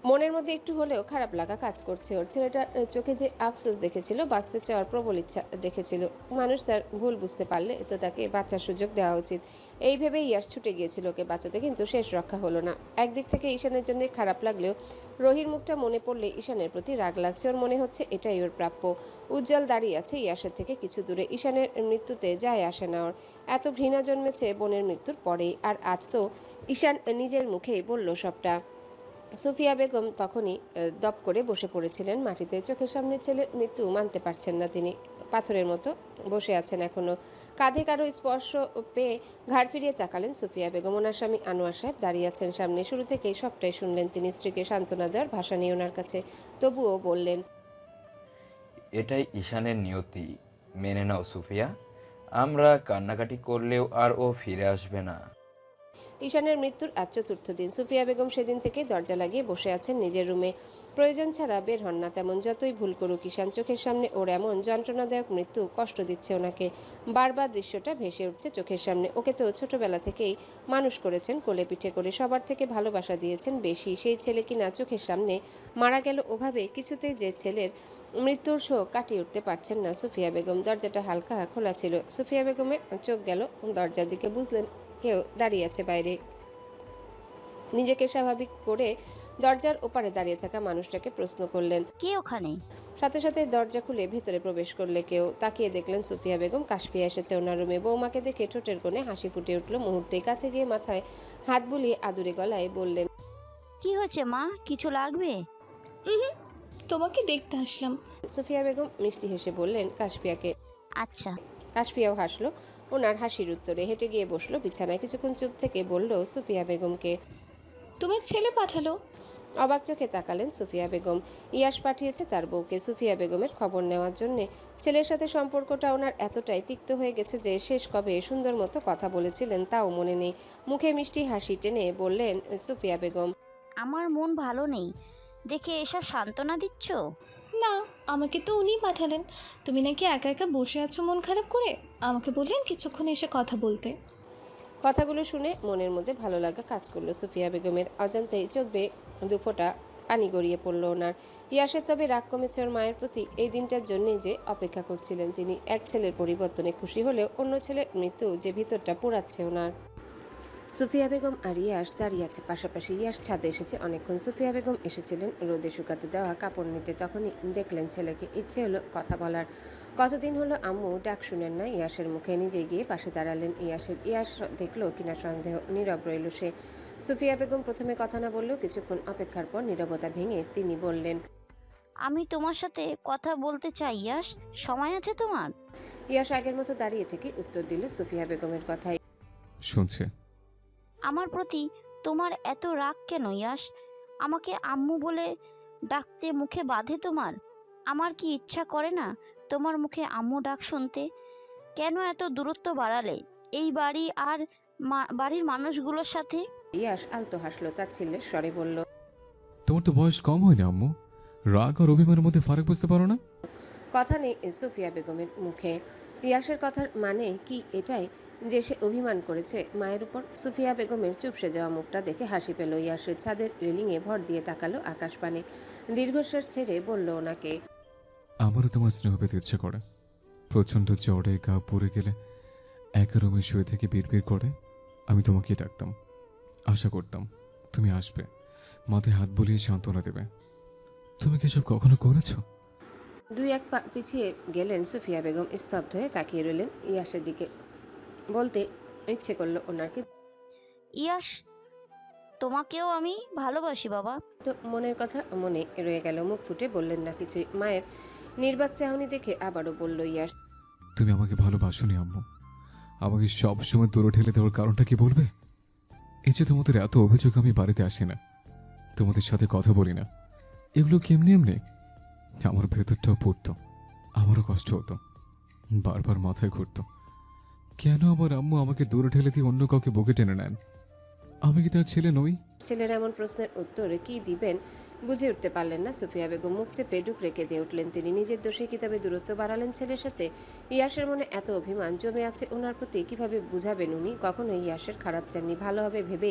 মনের মধ্যে একটু হলেও খারাপ লাগা কাজ করছে ওর। ছেলেটার চোখে যে আফসোস দেখেছিল, বাঁচতে চাওয়ার প্রবল ইচ্ছা দেখেছিল। মানুষ তার ভুল বুঝতে পারলে তো তাকে বাঁচার সুযোগ দেওয়া উচিত। এই ভেবেই ইয়াশ ছুটে গিয়েছিল ওকে বাঁচাতে, কিন্তু শেষ রক্ষা হলো না। একদিক থেকে ঈশানের জন্য খারাপ লাগলেও রোহির মুখটা মনে পড়লে ঈশানের প্রতি রাগ লাগছে। ওর মনে হচ্ছে এটাই ওর প্রাপ্য। উজ্জ্বল দাঁড়িয়ে আছে ইয়াশের থেকে কিছু দূরে। ঈশানের মৃত্যুতে যায় আসে না ওর। এত ঘৃণা জন্মেছে বোনের মৃত্যুর পরেই, আর আজ তো ঈশান নিজের মুখেই বলল সবটা। সুফিয়া বেগম তখনই দপ করে বসে পড়েছিলেন মাটিতে। চোখের সামনে ছেলের মৃত্যু মানতে পারছেন না তিনি। পাথরের মতো বসে আছেন এখনো। কাঁধে কারো স্পর্শ পেয়ে ঘাড় ফিরিয়ে তাকালেন সুফিয়া বেগম। ওনার স্বামী আনোয়ার সাহেব দাঁড়িয়ে আছেন সামনে। শুরু থেকেই সবটাই শুনলেন তিনি। স্ত্রীকে সান্ত্বনা দেওয়ার ভাষা নেই ওনার কাছে, তবুও বললেন, এটাই ঈশানের নিয়তি, মেনে নাও সুফিয়া। আমরা কান্নাকাটি করলেও আর ও ফিরে আসবে না। ঈশানের মৃত্যুর আজ চতুর্থ দিন। সুফিয়া বেগম সেদিন থেকে দরজা লাগিয়ে বসে আছেন নিজের রুমে। প্রয়োজন ছাড়া বের হন না তেমন। যতই ভুল করুক ঈশান, চোখের সামনে ওর এমন যন্ত্রণাদায়ক মৃত্যু কষ্ট দিচ্ছে ওনাকে। বারবার দৃশ্যটা ভেসে উঠছে চোখের সামনে। ওকে তো ছোটবেলা থেকেই মানুষ করেছেন কোলে পিঠে করে, সবার থেকে ভালোবাসা দিয়েছেন বেশি। সেই ছেলে কিনা চোখের সামনে মারা গেল ওভাবে। কিছুতেই যে ছেলের মৃত্যুর শোক কাটিয়ে উঠতে পারছেন না সুফিয়া বেগম। দরজাটা হালকা খোলা ছিল। সুফিয়া বেগমের চোখ গেল দরজার দিকে, বুঝলেন কেউ দাঁড়িয়ে আছে বাইরে। নিজেকে স্বাভাবিক করে দরজার ওপারে দাঁড়িয়ে থাকা মানুষটাকে প্রশ্ন করলেন, কে ওখানে? সাথে সাথে দরজা খুলে ভেতরে প্রবেশ করলে কেউ। তাকিয়ে দেখলেন সুফিয়া বেগম। কাশফিয়া এসেছে ওনার রুমে। বৌমাকে দেখে ঠোঁটের কোণে হাসি ফুটে উঠল মুহূর্তেই। কাছে গিয়ে মাথায় হাত বুলিয়ে আদুরে গলায় বললেন, কি হয়েছে মা, কিছু লাগবে? তোমাকে দেখতে আসলাম। সুফিয়া বেগম মিষ্টি হেসে বললেন কাশফিয়াকে। আচ্ছা। কাশফিয়াও হাসলো ওনার হাসির উত্তরে। হেঁটে গিয়ে বসলো বিছানায়। কিছুক্ষণ চুপ থেকে বলল সুফিয়া বেগমকে, তোমার ছেলে পাঠালো। অবাক চোখে তাকালেন সুফিয়া বেগম। ইয়াশ পাঠিয়েছে তার বউকে সুফিয়া বেগমের খবর নেওয়ার জন্যে। ছেলের সাথে সম্পর্কটা ওনার এতটাই তিক্ত হয়ে গেছে যে শেষ কবে সুন্দর মতো কথা বলেছিলেন তাও মনে নেই। মুখে মিষ্টি হাসি টেনে বললেন সুফিয়া বেগম, আমার মন ভালো নেই দেখে এসব সান্ত্বনা দিচ্ছ? না, আমাকে তো উনিই পাঠালেন। তুমি নাকি একা একা বসে আছো মন খারাপ করে, আমাকে বললেন কিছুক্ষণ এসে কথা বলতে। কথাগুলো শুনে মনের মধ্যে ভালো লাগা কাজ করলো সুফিয়া বেগমের। অজান্তেই চোখ বেয়ে দুফোঁটা পানি গড়িয়ে পড়লো ওনার। ইয়াসের তবে রাগ কমেছে ওর মায়ের প্রতি। এই দিনটার জন্যই যে অপেক্ষা করছিলেন তিনি। এক ছেলের পরিবর্তনে খুশি হলেও অন্য ছেলের মৃত্যু যে ভিতরটা পোড়াচ্ছে ওনার। সুফিয়া বেগম আর ইয়াস দাঁড়িয়ে আছে পাশাপাশি। ইয়াস ছাদে এসেছে অনেকক্ষণ। সুফিয়া বেগম এসেছিলেন রোদে শুকাতে দেওয়া কাপড় নিতে। তখনই দেখলেন ছেলেকে। ইচ্ছে হলো কথা বলার। কতদিন হলো আম্মু ডাক শুনেন না ইয়াসের মুখে। নিজে গিয়ে পাশে দাঁড়ালেন ইয়াসের। ইয়াস দেখলো কিনা সন্দেহ, নীরব রইল সে। সুফিয়া বেগম প্রথমে কথা না বললেও কিছুক্ষণ অপেক্ষার পর নীরবতা ভেঙে তিনি বললেন, আমি তোমার সাথে কথা বলতে চাই ইয়াস, সময় আছে তোমার? ইয়াস আগের মতো দাঁড়িয়ে থেকে উত্তর দিল সুফিয়া বেগমের কথাই। শুনছে। আমার প্রতি তোমার এত রাগ কেন ইয়াস? আমাকে আম্মু বলে ডাকতে মুখে বাঁধে তোমার? আমার কি ইচ্ছা করে না তোমার মুখে আম্মু ডাক শুনতে? কেন এত দূরত্ব বাড়ালে এই বাড়ি আর বাড়ির মানুষগুলোর সাথে? ইয়াস আলতো হাসলো, তাচ্ছিল্যের স্বরে বলল, তোমার তো বয়স কম হয় না আম্মু, রাগ আর অভিমানের মধ্যে ফারাক বুঝতে পারো না? কথা নেই সুফিয়া বেগমের মুখে। ইয়াসের কথার মানে কি এটাই যে সে অভিমান করেছে মায়ের উপর? সুফিয়া বেগমের চুপসে যাওয়া মুখটা দেখে হাসি পেল ইয়াসের। ছাদের রেলিংয়ে ভর দিয়ে তাকালো আকাশপানে। দীর্ঘশ্বাস ছেড়ে বলল ওনাকে, আমারও তোমার স্নেহ পেতে ইচ্ছে করে। প্রচণ্ড জ্বরে গা পুড়ে গেলে একা রুমে শুয়ে থেকে বিড়বিড় করে আমি তোমাকে ডাকতাম। আশা করতাম তুমি আসবে, মাথায় হাত বুলিয়ে সান্ত্বনা দেবে। তুমি কি সব কখনো করেছো? দুই এক পা পিছিয়ে গেলেন সুফিয়া বেগম। স্তব্ধ হয়ে তাকিয়ে রইলেন ইয়াসের দিকে। বলতে ইচ্ছে করলো ওনাকে, ইয়াস, তোমাকেও আমি ভালোবাসি বাবা। তো মনের কথা মনে রয়ে গেল। মুখ ফুটে বললেন না কিছুই। মায়ের নির্বাক চাহনি দেখে আবারও বলল ইয়াস, তুমি আমাকে ভালোবাসোনি আম্মু। আমাকে সব সময় দূরে ঠেলে দেওয়ার কারণটা কি বলবে? এই যে তোমাদের এত অভিযোগ আমি বাড়িতে আসি না, তোমাদের সাথে কথা বলি না, এগুলো কেমনি এমনি? আমার ভেতরটাও পড়তো, আমারও কষ্ট হতো, বারবার মাথায় ঘুরতো। কেন আবার আম্মু আমাকে দূরে ঠেলে দিয়ে অন্য কাউকে বুকে টেনে নেন? আমি কি তার ছেলে নই? ছেলের এমন প্রশ্নের উত্তরে কি দিবেন বুঝে উঠতে পারলেন না সুফিয়া বেগম। মুখ চেপে ডুকরে কেঁদে উঠলেন তিনি। নিজের দোষে কি তবে দূরত্ব বাড়ালেন ছেলের সাথে? ইয়াসের মনে এত অভিমান জমে আছে ওনার প্রতি, কিভাবে বুঝাবেন উনি? কখনোই ইয়াসের খারাপ চাননি, ভালো হবে ভেবে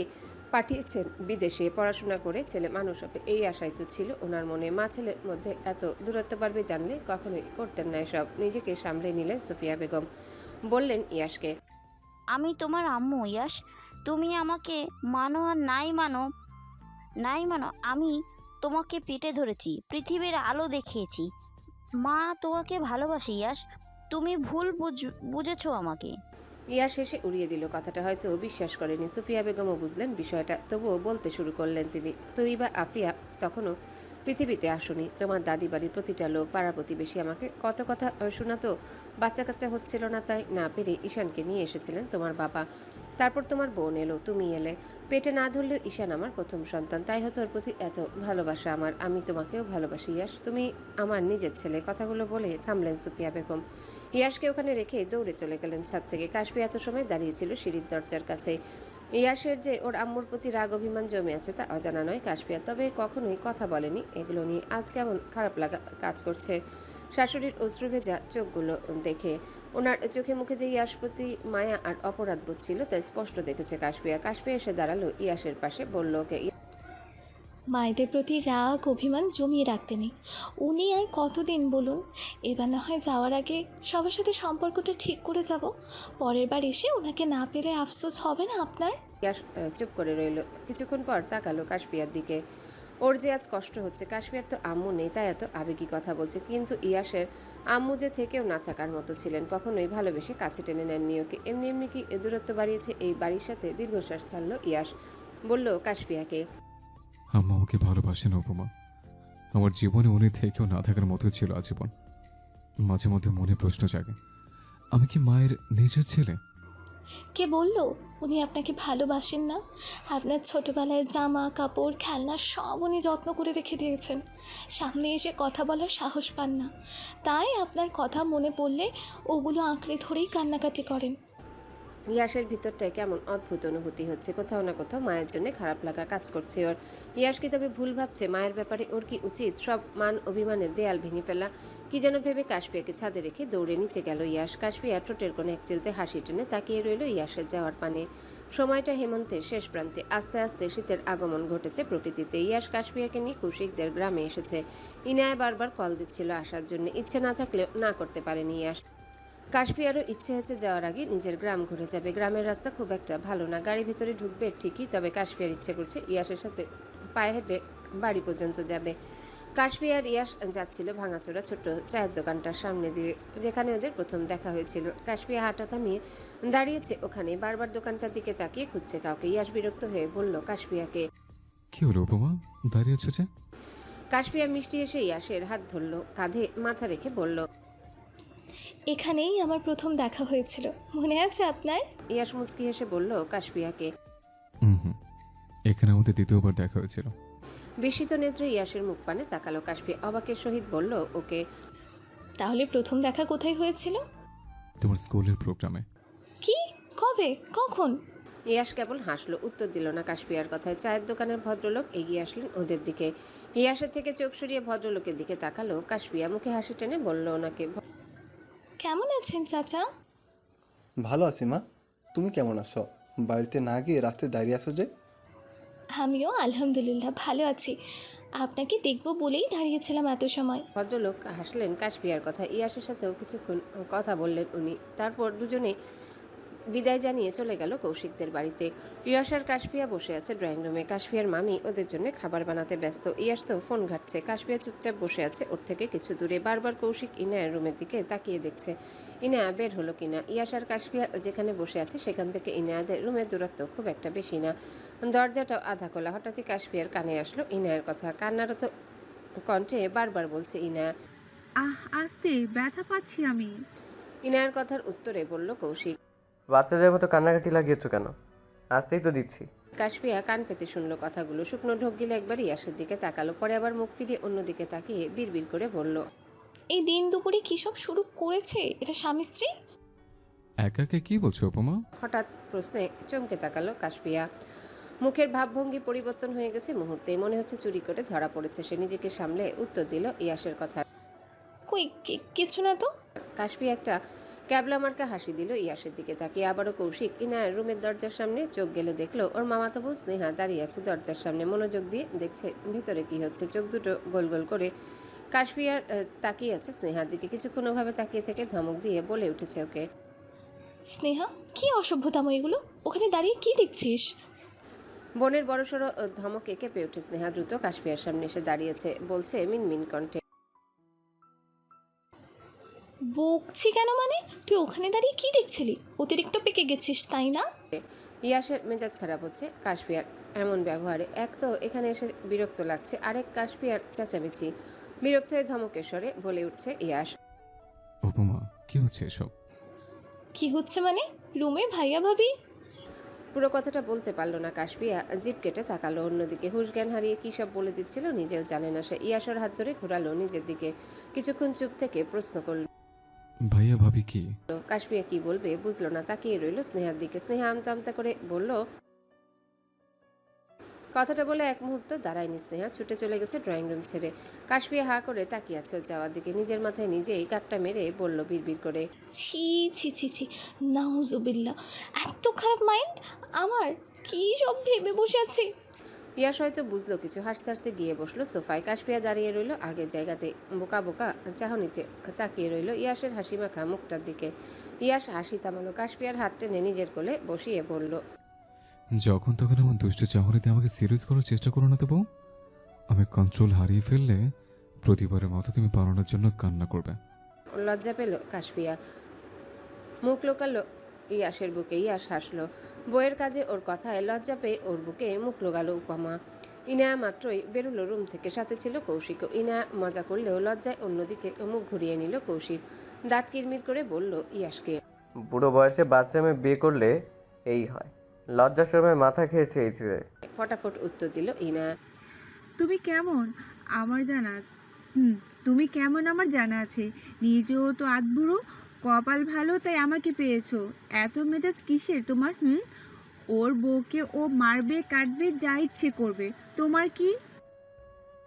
পাঠিয়েছেন বিদেশে পড়াশোনা করে ছেলে মানুষ হবে, এই আশাই তো ছিল ওনার মনে। মা ছেলের মধ্যে এত দূরত্ব বাড়বে জানলে কখনোই করতেন না এসব। নিজেকে সামলে নিলেন সুফিয়া বেগম। বললেন ইয়াসকে, আমি তোমার আম্মু ইয়াস, তুমি আমাকে মানো আর নাই মানো, আমি তোমাকে পেটে ধরেছি, পৃথিবীর আলো দেখিয়েছি। মা তোমাকে ভালোবাসি ইয়াস, তুমি ভুল বুঝেছো আমাকে। ইয়া শেষে উড়িয়ে দিল কথাটা। হয়তো বিশ্বাস করেনি সুফিয়া বেগমও বুঝলেন বিষয়টা, তবুও বলতে শুরু করলেন তিনি, তৈবা আফিয়া তখনও পৃথিবীতে আসুনি। তোমার দাদি বাড়ির প্রতিটা লোক, পাড়া প্রতিবেশী আমাকে কত কথা শোনাতো। বাচ্চা কাচ্চা হচ্ছিল না, তাই না পেরে ঈশানকে নিয়ে এসেছিলেন তোমার বাবা। তারপর তোমার বোন এলো, তুমি এলে। পেটে না ধরলেও ঈশান আমার প্রথম সন্তান, তাই হয়তো ওর প্রতি এত ভালোবাসা আমার। আমি তোমাকেও ভালোবাসি ইয়াস, তুমি আমার নিজের ছেলে। কথাগুলো বলে থামলেন সুফিয়া বেগম। ইয়াসকে ওখানে রেখে দৌড়ে চলে গেলেন ছাদ থেকে। কাশফি এত সময় দাঁড়িয়েছিল সিঁড়ির দরজার কাছে। ইয়াসের যে ওর আম্মুর প্রতি রাগ অভিমান জমে আছে তা অজানা নয় কাশফিয়া, তবে কখনোই কথা বলেনি এগুলো নিয়ে। আজ কেমন খারাপ লাগা কাজ করছে শাশুড়ির অশ্রু ভেজা চোখগুলো দেখে। ওনার চোখে মুখে যে ইয়াস প্রতি মায়া আর অপরাধ বোধ ছিল তা স্পষ্ট দেখেছে কাশফিয়া। কাশফিয়া এসে দাঁড়ালো ইয়াসের পাশে, বলল ওকে, মায়েদের প্রতি রাগ অভিমান জমিয়ে রাখতে নেই। উনি আর কতদিন বলুন? এবার না হয় যাওয়ার আগে সবার সাথে সম্পর্কটা ঠিক করে যাব। পরের বার এসে ওনাকে না পেলে আফসোস হবে না আপনার? ইয়াস চুপ করে রইল। কিছুক্ষণ পর তাকালো কাশফিয়ার দিকে। ওর যে আজ কষ্ট হচ্ছে। কাশফিয়ার তো আম্মু নেই, তাই এত আবেগী কথা বলছে, কিন্তু ইয়াসের আম্মু যে থেকেও না থাকার মতো ছিলেন, কখনোই ভালোবেসে কাছে টেনে নেননি ওকে। এমনি এমনি কি দূরত্ব বাড়িয়েছে এই বাড়ির সাথে? দীর্ঘশ্বাস ছাড়লো ইয়াস, বলল কাশফিয়াকে, আম্মা আমাকে ভালোবাসেন উপমা। আমার জীবনে উনি থেকেও না থাকার মতো ছিল আজীবন। মাঝে মধ্যে মনে প্রশ্ন জাগে, আমি কি মায়ের নিজের ছেলে? কে বলল উনি আপনাকে ভালোবাসেন না? আপনার ছোটবেলায় জামা কাপড় খেলনা সব উনি যত্ন করে রেখে দিয়েছেন, সামনে এসে কথা বলার সাহস পান না, তাই আপনার কথা মনে পড়লে ওগুলো আঁকড়ে ধরেই কান্নাকাটি করেন। ইয়াসের ভিতরটায় কেমন অদ্ভুত অনুভূতি হচ্ছে, কোথাও না কোথাও মায়ের জন্য খারাপ লাগা কাজ করছে ওর। ইয়াস কি তবে ভুল ভাবছে? মায়ের ব্যাপারে ওর কি উচিত সব মান অভিমানের দেয়াল ভেঙে ফেলা? কি যেন ভেবে কাশফিয়াকে ছাদে রেখে দৌড়ে নিচে গেল ইয়াস। কাশফিয়া ঠোঁটের কোণে এক চিলতে হাসি টেনে তাকিয়ে রইল ইয়াসের যাওয়ার পানে। সময়টা হেমন্তের শেষ প্রান্তে, আস্তে আস্তে শীতের আগমন ঘটেছে প্রকৃতিতে। ইয়াস কাশফিয়াকে নিয়ে কৌশিকদের গ্রামে এসেছে। ইনায়া বারবার কল দিচ্ছিল আসার জন্য, ইচ্ছে না থাকলেও না করতে পারেনি ইয়াস। কাশফিয়ারও ইচ্ছে হচ্ছে যাওয়ার আগে নিজের গ্রাম ঘুরে যাবে। গ্রামের রাস্তা খুব একটা ভালো না, গাড়ির ভিতরে ঢুকবে ঠিকই, তবে কাশফিয়ার ইচ্ছে করছে ইয়াসের সাথে পায়ে হেঁটে বাড়ি পর্যন্ত যাবে। কাশফিয়ার ইয়াস যাচ্ছিল ভাঙাচোরা ছোট্ট চায়ের দোকানটার সামনে দিয়ে, যেখানে ওদের প্রথম দেখা হয়েছিল। কাশফিয়া হাঁটা থামিয়ে দাঁড়িয়েছে ওখানে, বারবার দোকানটার দিকে তাকিয়ে খুঁজছে কাউকে। ইয়াস বিরক্ত হয়ে বলল কাশফিয়াকে। কি হলো উপমা, দাঁড়িয়ে আছো যে? কাশফিয়া মিষ্টি এসে ইয়াসের হাত ধরল, কাঁধে মাথা রেখে বলল, এখানেই আমার প্রথম দেখা হয়েছিল, মনে আছে আপনার? ইয়াস মুচকি হেসে বলল কাশফিয়াকে। হুম, এখানে আমাদের দ্বিতীয়বার দেখা হয়েছিল। বিস্মিত নেত্রে ইয়াসের মুখ পানে তাকালো। কাশফিয়া অবাকের সহিত বলল, ওকে। তাহলে প্রথম দেখা কোথায় হয়েছিল? তোমার স্কুলের প্রোগ্রামে। কি? কবে? কখন? ইয়াস কেবল হাসলো, উত্তর দিল না কাশফিয়ার কথায়। চায়ের দোকানের ভদ্রলোক এগিয়ে আসলেন ওদের দিকে। ইয়াসের থেকে চোখ সরিয়ে ভদ্রলোকের দিকে তাকালো কাশফিয়া, মুখে হাসি টেনে বলল ওনাকে। কেমন আছেন চাচা? ভালো আছি মা, তুমি কেমন আছো? বাড়িতে না গিয়ে রাস্তায় দাঁড়িয়ে আছো যে? আমিও আলহামদুলিল্লাহ ভালো আছি, আপনাকে দেখব বলেই দাঁড়িয়েছিলাম এত সময়। ভদ্রলোক হাসলেন কাশফিয়ার কথা। ইয়াসের সাথেও কিছুক্ষণ কথা বললেন উনি, তারপর দুজনে বিদায় জানিয়ে চলে গেল কৌশিকদের বাড়িতে। ইয়াস আর কাশফিয়া বসে আছে ড্রয়িং রুমে। কাশফিয়ার মামি ওদের জন্য খাবার বানাতে ব্যস্ত। ইয়াস তো ফোন ঘাটছে। কাশফিয়া চুপচাপ বসে আছে ওর থেকে কিছু দূরে। বারবার কৌশিক ইনায়ার রুমের দিকে তাকিয়ে দেখছে ইনায়া বের হলো কিনা। ইয়াস আর কাশফিয়া যেখানে বসে আছে সেখান থেকে ইনায়াদের রুমের দূরত্ব খুব একটা বেশি না, দরজাটাও আধা খোলা। হঠাৎই কাশফিয়ার কানে আসলো ইনায়ার কথা। কান্নারত কণ্ঠে বারবার বলছে ইনায়া। আস্তে, ব্যথা পাচ্ছি আমি। ইনায়ার কথার উত্তরে বলল কৌশিক। বাচ্চাদের মতো কান্নাকাটি লাগিয়েছো কেন? আসতেই তো দিচ্ছি। কাশফিয়া কান পেতে শুনলো কথাগুলো। শুকনো ঢোক গিলে একবার ইয়াসের দিকে তাকালো, পরে আবার মুখ ফিরিয়ে অন্যদিকে তাকিয়ে বিড়বিড় করে বলল, এই দিন দুপুরে কী সব শুরু করেছে এটা স্বামী স্ত্রী? একা একা কি বলছো উপমা? হঠাৎ প্রশ্নে চমকে তাকালো কাশফিয়া। মুখের ভাবভঙ্গি পরিবর্তন হয়ে গেছে মুহূর্তে, মনে হচ্ছে চুরি করে ধরা পড়েছে। সে নিজেকে সামলে উত্তর দিল ইয়াসের কথা। কই কিছু না তো। কাশফিয়া একটা ক্যাবলা মার্কা হাসি দিল ইয়াসের দিকে তাকিয়ে। আবারও কৌশিক ইনায়ের রুমের দরজার সামনে চোখ গেলে দেখলো ওর মামাতো বোন স্নেহা দাঁড়িয়ে আছে দরজার সামনে, মনোযোগ দিয়ে দেখছে ভিতরে কি হচ্ছে। চোখ দুটো গোল গোল করে কাশফিয়ার তাকিয়ে আছে স্নেহার দিকে। কিছুক্ষণ ওভাবে তাকিয়ে থেকে ধমক দিয়ে বলে উঠেছে ওকে। স্নেহা, কি অসভ্যতাম এগুলো? ওখানে দাঁড়িয়ে কি দেখছিস? বোনের বড়সড় ধমকে কেঁপে উঠে স্নেহা দ্রুত কাশফিয়ার সামনে এসে দাঁড়িয়েছে, বলছে মিনমিন কণ্ঠে। বকছি কেন মানে? তুই ওখানে দাঁড়িয়ে কি দেখছিলি? অতিরিক্ত পেকে গেছিস তাই না? ইয়াসের মেজাজ খারাপ হচ্ছে কাশফিয়ার এমন ব্যবহারে। এক তো এখানে এসে বিরক্ত লাগছে, আরেক কাশফিয়ার চেঁচামেচি। বিরক্ত হয়ে ধমকের স্বরে বলে উঠছে ইয়াস। উপমা, কি হচ্ছে এসব? কি হচ্ছে মানে? রুমে ভাইয়া ভাবি। পুরো কথাটা বলতে পারলো না কাশফিয়া, জিভ কেটে তাকালো অন্যদিকে। হুশ জ্ঞান হারিয়ে কী সব বলে দিচ্ছিল নিজেও জানে না সে। ইয়াসের হাত ধরে ঘোরালো নিজের দিকে। কিছুক্ষণ চুপ থেকে প্রশ্ন করলো ভাইয়া ভাবি কি? কাশফিয়া কি বলবে বুঝলো না, তাকিয়ে রইল স্নেহার দিকে। স্নেহা আমতা আমতা করে বলল, কথাটা বলে এক মুহূর্ত দাঁড়ায়নি স্নেহা, ছুটে চলে গেছে ড্রয়িং রুম ছেড়ে। কাশফিয়া হা করে তাকিয়ে আছে ওর যাওয়ার দিকে। নিজের মাথায় নিজেই কাটটা মেরে বলল বিড়বিড় করে, ছি ছি ছি ছি, নাউজুবিল্লাহ, এত খারাপ মাইন্ড আমার! কি সব ভেবে বসে আছে। ইয়াস হয়তো বুঝলো কিছু, হাসতে হাসতে গিয়ে বসলো সোফায়। কাশফিয়া দাঁড়িয়ে রইল আগের জায়গাতে, বোকা বোকা চাহনিতে তাকিয়ে রইল ইয়াসের হাসি মাখা মুখটার দিকে। ইয়াস হাসি থামালো, কাশফিয়ার হাত টেনে নিজের কোলে বসিয়ে বলল, যখন তখন আমার দুষ্ট চাহনিতে আমাকে সিরিয়াস করার চেষ্টা করো না তো বউ। আমি কন্ট্রোল হারিয়ে ফেললে প্রতিবারের মতো তুমি পালানোর জন্য কান্না করবে। লজ্জা পেল কাশফিয়া, মুখ লোকালো ইয়াসের বুকে। ইয়াস হাসলো, বইয়ের কাজে ওর কথায় লজ্জা পেয়ে ওর বুকে মুখ লোকালো উপমা। ইনায়া মাত্রই বেরোলো রুম থেকে, সাথে ছিল কৌশিকও। ইনায়া মজা করলেও লজ্জায় অন্যদিকে মুখ ঘুরিয়ে নিল কৌশিক। দাঁত কিরমির করে বলল ইয়াসকে, বুড়ো বয়সে বাচ্চা মেয়ে বিয়ে করলে এই হয়। লজ্জার সময় মাথা খেয়েছে এই ছেলে। ফটাফট উত্তর দিল ইনা। তুমি কেমন আমার জানা তুমি কেমন আমার জানা আছে। নিজেও তো আধবুড়ো, কপাল ভালো তাই আমাকে পেয়েছো। এত মেজাজ কিসের তোমার? ওর বউকে ও মারবে কাটবে যা ইচ্ছে করবে, তোমার কি?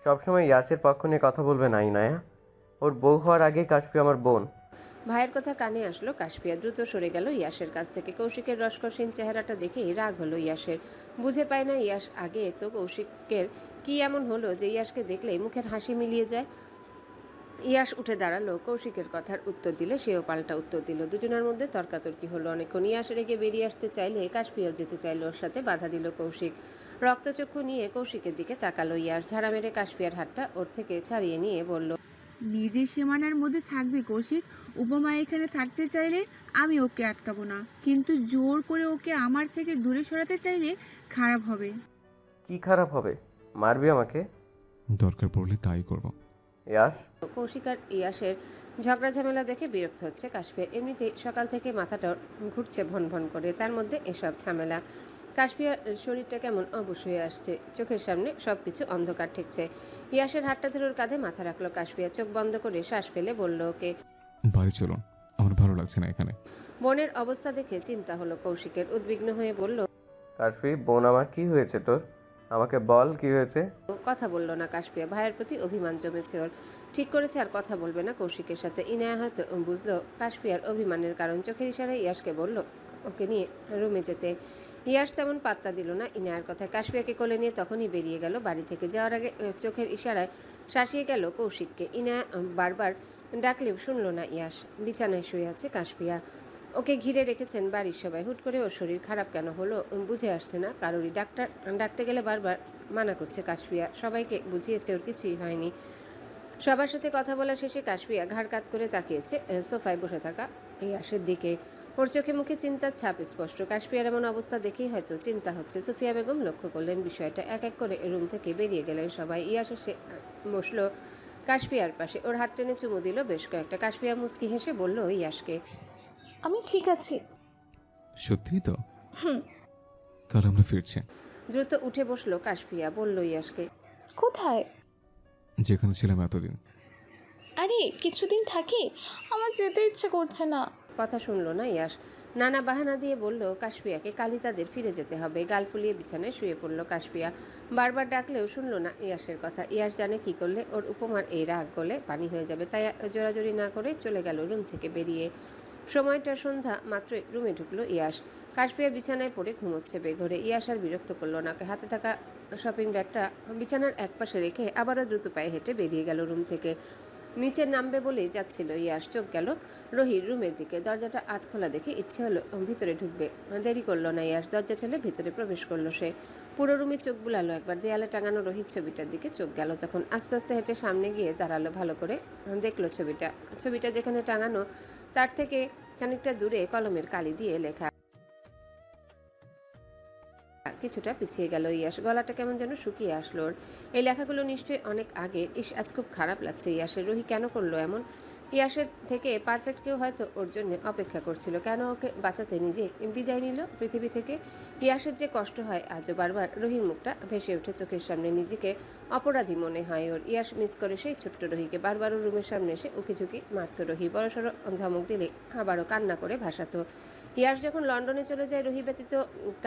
সবসময় ইয়াসের পক্ষ নিয়ে কথা বলবে না ইনায়া। ওর বউ হওয়ার আগে কাশফি আমার বোন। ভাইয়ের কথা কানে আসলো কাশফিয়া দ্রুত সরে গেল ইয়াসের কাছ থেকে। কৌশিকের রসকসীন চেহারাটা দেখেই রাগ হলো ইয়াসের। বুঝে পায় না ইয়াস আগে তো কৌশিকের কি এমন হলো যে ইয়াসকে দেখলেই মুখের হাসি মিলিয়ে যায়। ইয়াস উঠে দাঁড়ালো, কৌশিকের কথার উত্তর দিলে সেও পাল্টা উত্তর দিল। দুজনের মধ্যে তর্কাতর্কি হলো অনেকক্ষণ। ইয়াস রেগে বেরিয়ে আসতে চাইলে কাশফিয়াও যেতে চাইল ওর সাথে, বাধা দিল কৌশিক। রক্তচক্ষু নিয়ে কৌশিকের দিকে তাকালো ইয়াস। ঝাড়া মেরে কাশফিয়ার হাতটা ওর থেকে ছাড়িয়ে নিয়ে বলল, নিজের সীমানার মধ্যে থাকবে কৌশিক। উপমা এখানে থাকতে চাইলে আমি ওকে আটকাবো না, কিন্তু জোর করে ওকে আমার থেকে দূরে সরাতে চাইলে খারাপ হবে। কি খারাপ হবে? মারবি আমাকে? দরকার পড়লে তাই করব। ইয়াস। কৌশিক আর ইয়াসের ঝগড়া ঝামেলা দেখে বিরক্ত হচ্ছে কাশফিয়া। এমনিতেই সকাল থেকে মাথাটা ঘুরছে ভন ভন করে, তার মধ্যে এসব ঝামেলা। কাশফিয়ার শরীরটা কেমন অবশ হয়ে আসছে, চোখের সামনে সবকিছু অন্ধকার ঠেকছে। ইয়াসের হাতটা ধরে ওর কাঁধে মাথা রাখলো কাশফিয়া। চোখ বন্ধ করে শ্বাস ফেলে বলল ওকে, বাড়ি চলুন, আমার ভালো লাগছে না এখানে। বোনের অবস্থা দেখে চিন্তা হলো কৌশিকের। উদ্বিগ্ন হয়ে বলল, কাশফি বোন আমার, কি হয়েছে তোর? আমাকে বল কি হয়েছে। কথা বলল না কাশফিয়া। ভাইয়ের প্রতি অভিমান জমেছে ওর। ঠিক করেছে আর কথা বলবে না কৌশিকের সাথে। ইনায়া হয়তো বুঝলো কাশফিয়ার অভিমানের কারণ। চোখের ইশারায় ইয়াসকে বলল ওকে নিয়ে রুমে যেতে। ইয়াস তেমন পাত্তা দিল না ইনায়ার কথায়। কাশফিয়াকে কোলে নিয়ে তখনই বেরিয়ে গেল বাড়ি থেকে। যাওয়ার আগে চোখের ইশারায় শাসিয়ে গেল কৌশিককে। ইনায়া বারবার ডাকলেও শুনলো না ইয়াস। বিছানায় শুয়ে আছে কাশফিয়া। ওকে ঘিরে রেখেছেন বাড়ির সবাই। হুট করে ওর শরীর খারাপ কেন হলো বুঝে আসছে না কারোরই। ডাক্তার ডাকতে গেলে বারবার মানা করছে কাশফিয়া। সবাইকে বুঝিয়েছে ওর কিছুই হয়নি। সবার সাথে কথা বলা শেষে কাশফিয়া ঘাড় কাত করে তাকিয়েছে সোফায় বসে থাকা ইয়াসের দিকে। ওর চোখে মুখে চিন্তার ছাপ স্পষ্ট। কাশফিয়ার এমন অবস্থা দেখেই হয়তো চিন্তা হচ্ছে। সুফিয়া বেগম লক্ষ্য করলেন বিষয়টা। এক এক করে রুম থেকে বেরিয়ে গেলেন সবাই। ইয়াস এসে বসলো কাশফিয়ার পাশে। ওর হাত টেনে চুমু দিল বেশ কয়েকটা। কাশফিয়া মুচকি হেসে বলল ইয়াসকে, আমি ঠিক আছি। সত্যিই তো? হুম। কাল আমরা ফিরছি। দ্রুত উঠে বসলো কাশফিয়া। বলল ইয়াসকে, কোথায়? যেখানে ছিলাম এতদিন। আরে কিছুদিন থাকি, আমার যেতে ইচ্ছে করছে না। কথা শুনলো না ইয়াস। নানা বাহানা দিয়ে বলল কাশফিয়াকে কালই তাদের ফিরে যেতে হবে। গাল ফুলিয়ে বিছানায় শুয়ে পড়ল কাশফিয়া। বারবার ডাকলেও শুনলো না ইয়াসের কথা। ইয়াস জানে কি করলে ওর উপমার এই রাগ গলে পানি হয়ে যাবে, তাই জোরাজোরি না করে চলে গেল রুম থেকে বেরিয়ে। সময়টা সন্ধ্যা মাত্রই রুমে ঢুকলো ইয়াস। কাশফিয়া বিছানায় পড়ে ঘুমোচ্ছে বেঘরে। ইয়াস আর বিরক্ত করলো না। হাতে থাকা শপিং ব্যাগটা বিছানার একপাশে রেখে আবারও দ্রুত পায়ে হেঁটে বেরিয়ে গেল রুম থেকে। নিচে নামবে বলেই যাচ্ছিল ইয়াস, চোখ গেল রহির রুমের দিকে। দরজাটা আধ খোলা দেখে ইচ্ছে হলো ভিতরে ঢুকবে। দেরি করলো না ইয়াস, দরজা ঠেলে ভিতরে প্রবেশ করলো সে। পুরো রুমে চোখ বুলালো একবার। দেয়ালে টাঙানো রোহিত ছবিটার দিকে চোখ গেল। তখন আস্তে আস্তে হেঁটে সামনে গিয়ে দাঁড়ালো। ভালো করে দেখলো ছবিটা যেখানে টাঙানো তার থেকে খানিকটা দূরে কলমের কালি দিয়ে লেখা। কিছুটা পিছিয়ে গেল ইয়াস। গলাটা কেমন যেন শুকিয়ে আসলো ওর। এই লেখাগুলো নিশ্চয়ই অনেক আগে। ইস, আজ খুব খারাপ লাগছে ইয়াসের। রোহি কেন করলো এমন? ইয়াসের থেকে পারফেক্ট কেউ হয়তো ওর জন্য অপেক্ষা করছিল। কেন ওকে বাঁচাতে নিজে বিদায় নিল পৃথিবী থেকে? ইয়াসের যে কষ্ট হয় আজও। বারবার রোহির মুখটা ভেসে ওঠে চোখের সামনে। নিজেকে অপরাধী মনে হয় ওর। ইয়াস মিস করে সেই ছোট্ট রোহিকে। বারবার ওর রুমের সামনে এসে উকিঝুঁকি মারত রোহি। বড়সড় ধমক দিলে আবারও কান্না করে ভাসাতো। ইয়াস যখন লন্ডনে চলে যায় রোহি ব্যতীত